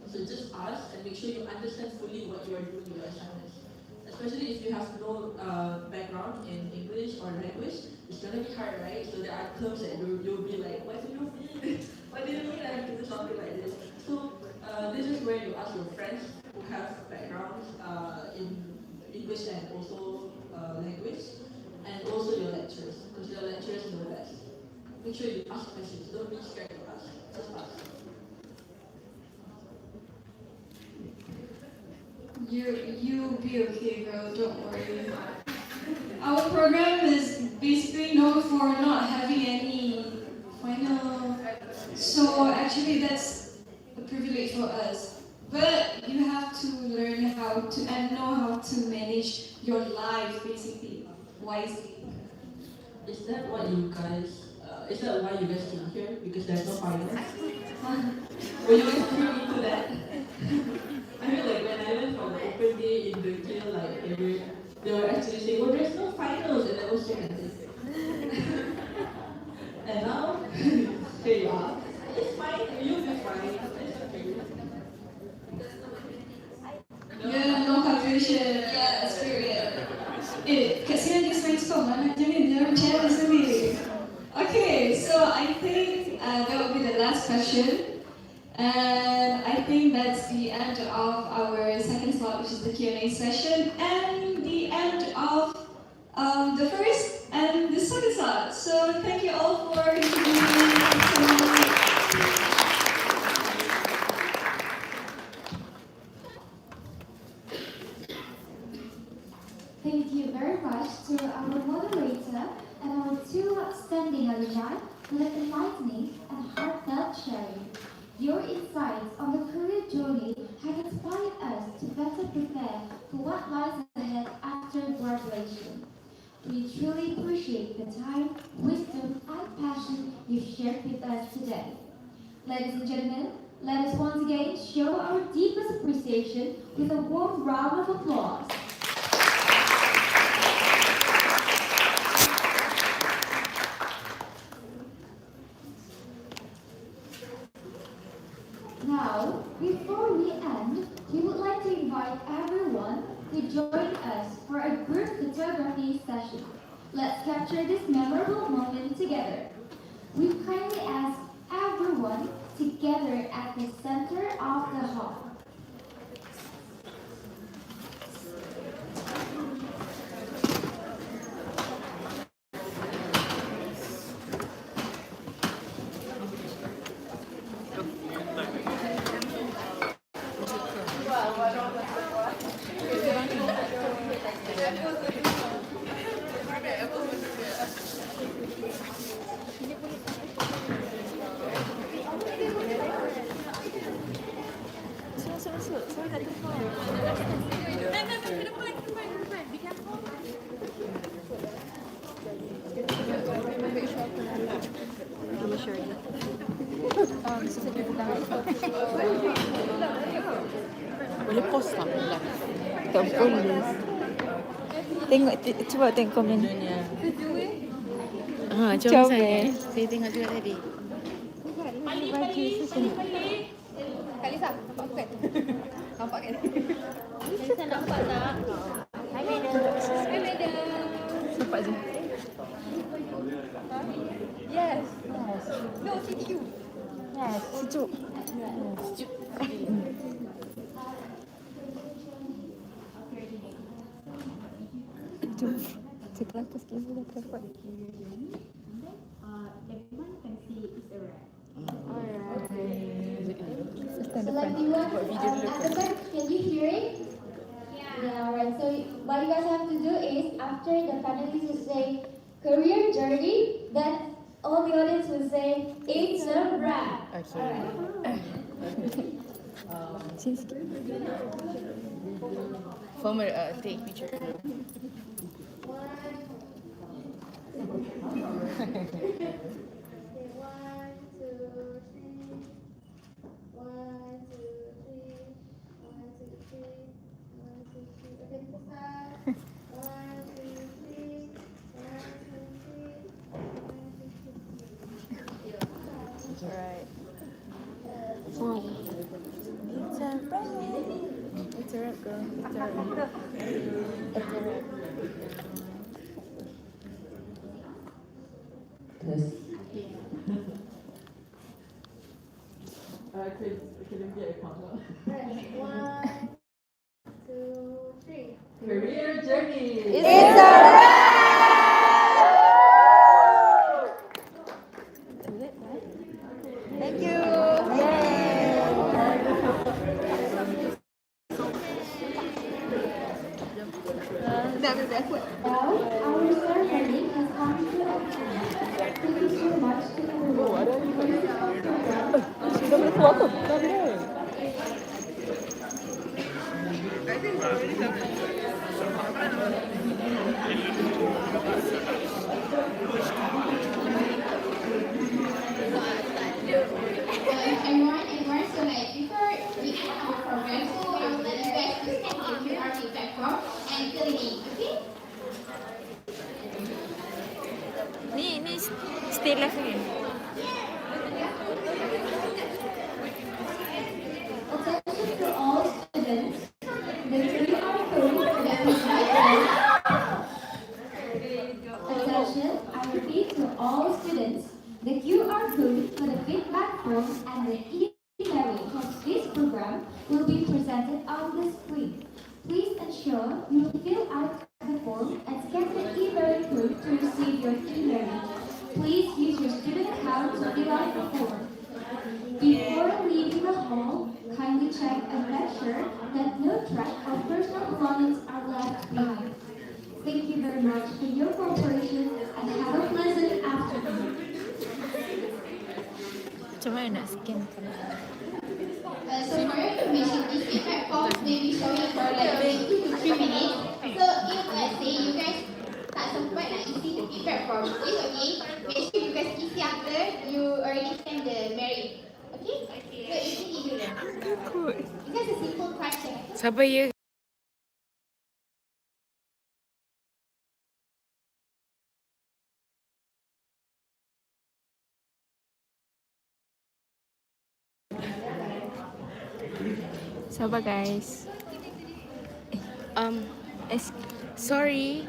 So just ask and make sure you understand fully what you are doing in your assignments. Especially if you have no background in English or language, it's gonna be hard, right? So there are terms that you'll be like, what do you mean? What do you mean I have to do something like this? So this is where you ask your friends who have backgrounds in English and also language, and also your lecturers, because your lecturers know best. Make sure you ask questions. Don't be scared to ask. Just ask. You'll be okay, girl. Don't worry. Our program is basically known for not having any final. So actually, that's a privilege for us. But you have to learn how to and know how to manage your life basically wisely. Is that what you guys? Is that why you guys came here? Because there's no finals. Were you guys tuned into that? I mean, like when I went for the open day in the jail, like they were actually saying, "Oh, there's no finals," and I was so excited. And now, here you are. It's fine. You'll be fine. It's okay. Yeah, no calculation. Yeah, spirit. Kasi nanti science ko, mana jangan dia chat sendiri. Okay, so I think that will be the last question. And I think that's the end of our second slot, which is the Q&A session, and the end of the first and the second slot. So thank you all for contributing. Thank you very much to our moderator and our two outstanding alumni for the enlightening and heartfelt sharing. Your insights on the career journey have inspired us to better prepare for what what lies ahead after graduation. We truly appreciate the time, wisdom, and passion you've shared with us today. Ladies and gentlemen, let us once again show our deepest appreciation with a warm round of applause. Now, before we end, we would like to invite everyone to join us for a group photography session. Let's capture this memorable moment together. We kindly ask everyone to gather at the center of the hall. Boleh post tak? Tak boleh. Tengok, cuba tengok komen. Macam saya. Saya tengok juga tadi. Kak Lisa, nampak aku kan? Nampak kan? Lisa nampak tak? Hai madam. Hai madam. Nampak je. Yes. No, CTU. Yes, sejuk. Sejuk. Sekelas pas kita dah dapat. Everyone can see it's a wrap. Stand So depan. like you want, Buat video dulu at kan. the back, can you hear it? Yeah, alright. So what you guys have to do is after the panelists will say career journey, then all the audience will say it's a wrap. Okay. Sini sikit. Former take picture. Alright. Wow. It's a wrap. It's a wrap, girl. It's a wrap. It's a wrap. Yes. Can get a count? 1, 2, 3. Career journey. It's a wrap! Is it? Thank you. Now, our ceremony has come to an end. Thank you so much to everyone. Sudah boleh keluar tu? Dah boleh. Everyone, so like before we end our program, so I will let you guys to stand on your artifact form and fill it in, okay? Ni stay left ni. Attention to all students. The QR code that we Attention, I repeat to all students. The QR code for the feedback form and the e-learning of this program will be presented on the screen. Please ensure you fill out the form and scan the e-learning code to receive your e-learning. Please use your student account to fill out the form. Before leaving the hall, kindly check and make sure that no track of personal belongings are left behind. Thank you very much for your cooperation and have a pleasant afternoon. Macam mana nak scan? So for your information, these feedback forms may be showing for like 2 to 3 minutes. from this, okay? Make sure you guys isi after you already send the Mary. Okay? So isi dulu. It's just a simple question. Sabar ya. Sabar guys. Um, sorry.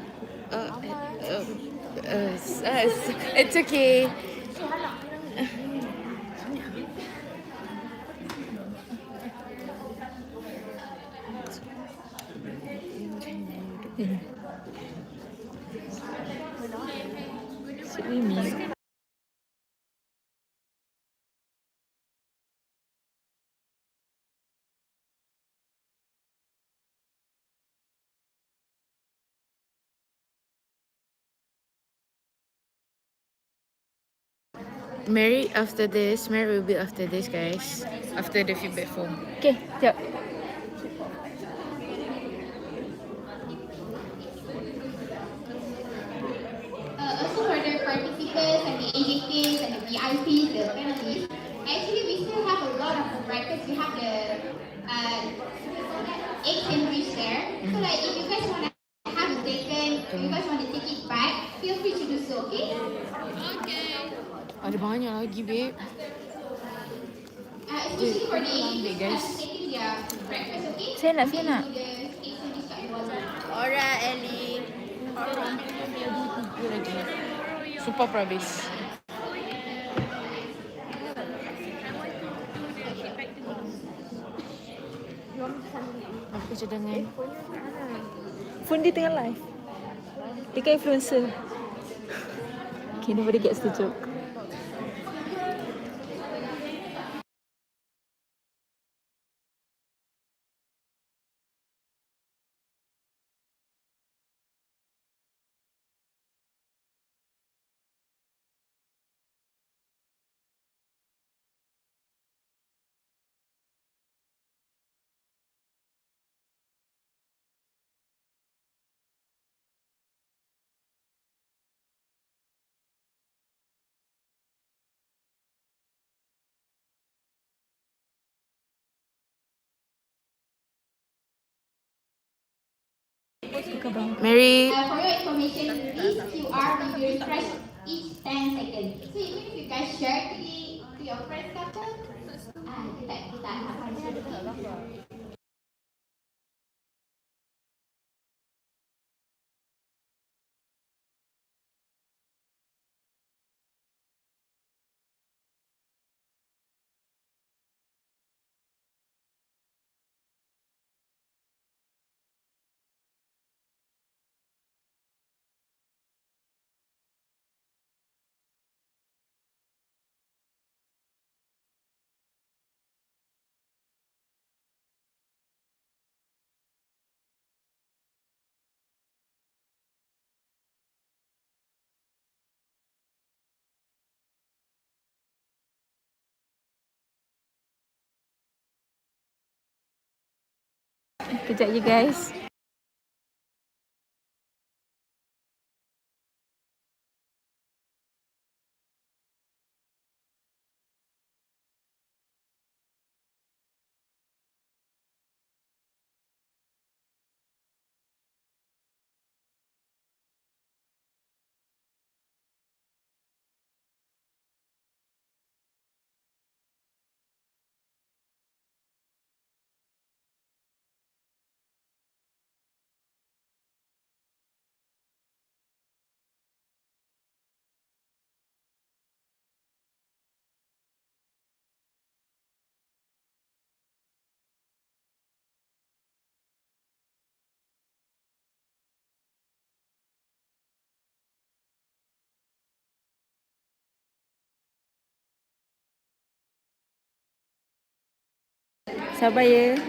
It's okay. Swimming. Mary after this. Mary will be after this, guys. After the feedback form. Okay, yep. Also for the participants and the executives and the VIPs, the panelists, actually we still have a lot of brackets. We have the egg sandwich there. So like if you guys want to have it taken, if you guys want to take it back, feel free to do so, okay? Ada banyak lagi, babe. Especially for the Ambil, executives who guys. haven't taken their breakfast, okay? Saya nak. Do the egg sandwich kat bawah. Alright, Ellie. Super habis. Aku cadangan. Phone dia tengah live. Dia kan influencer. Okay, nobody gets the joke. Mary. For your information, this QR will be refreshed each 10 seconds. So even if you guys share to your friends kata, kita akan share. Kejap je guys. Sabar ya.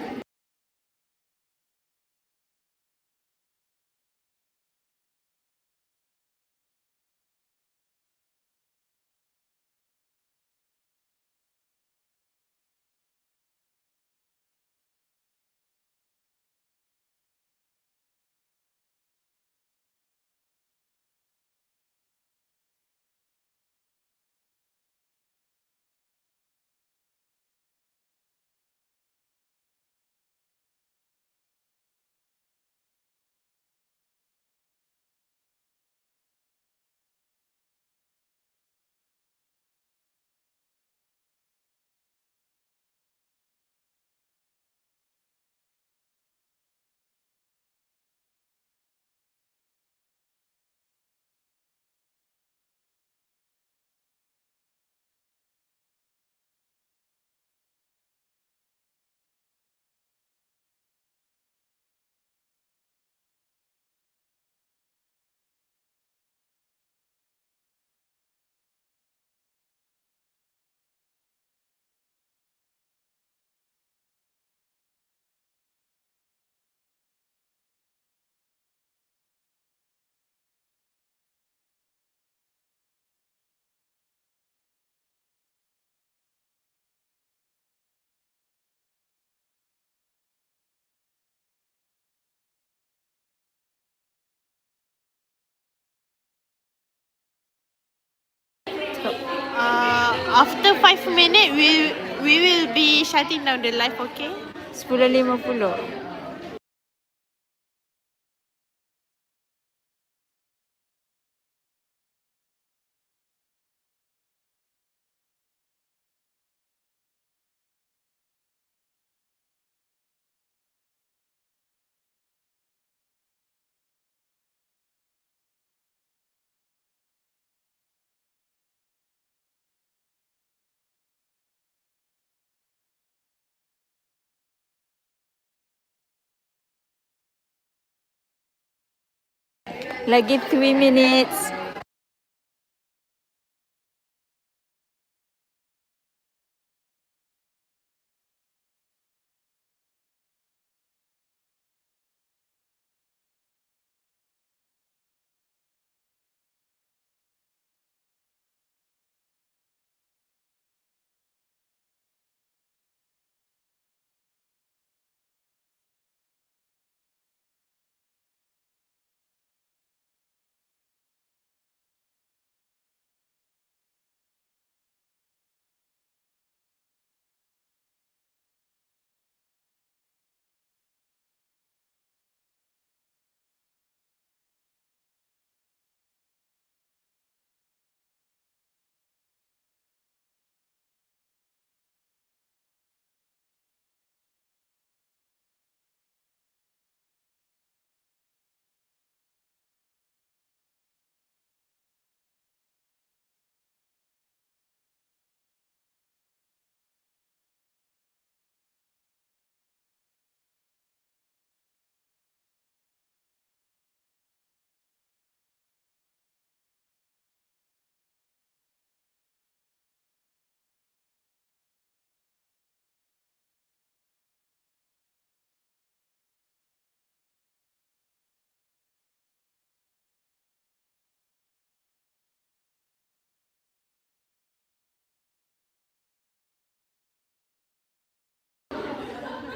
After 5 minutes, we will be shutting down the live, okay? 10.50. Lagi 3 minutes.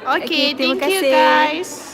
Okay, terima thank you kasih. guys.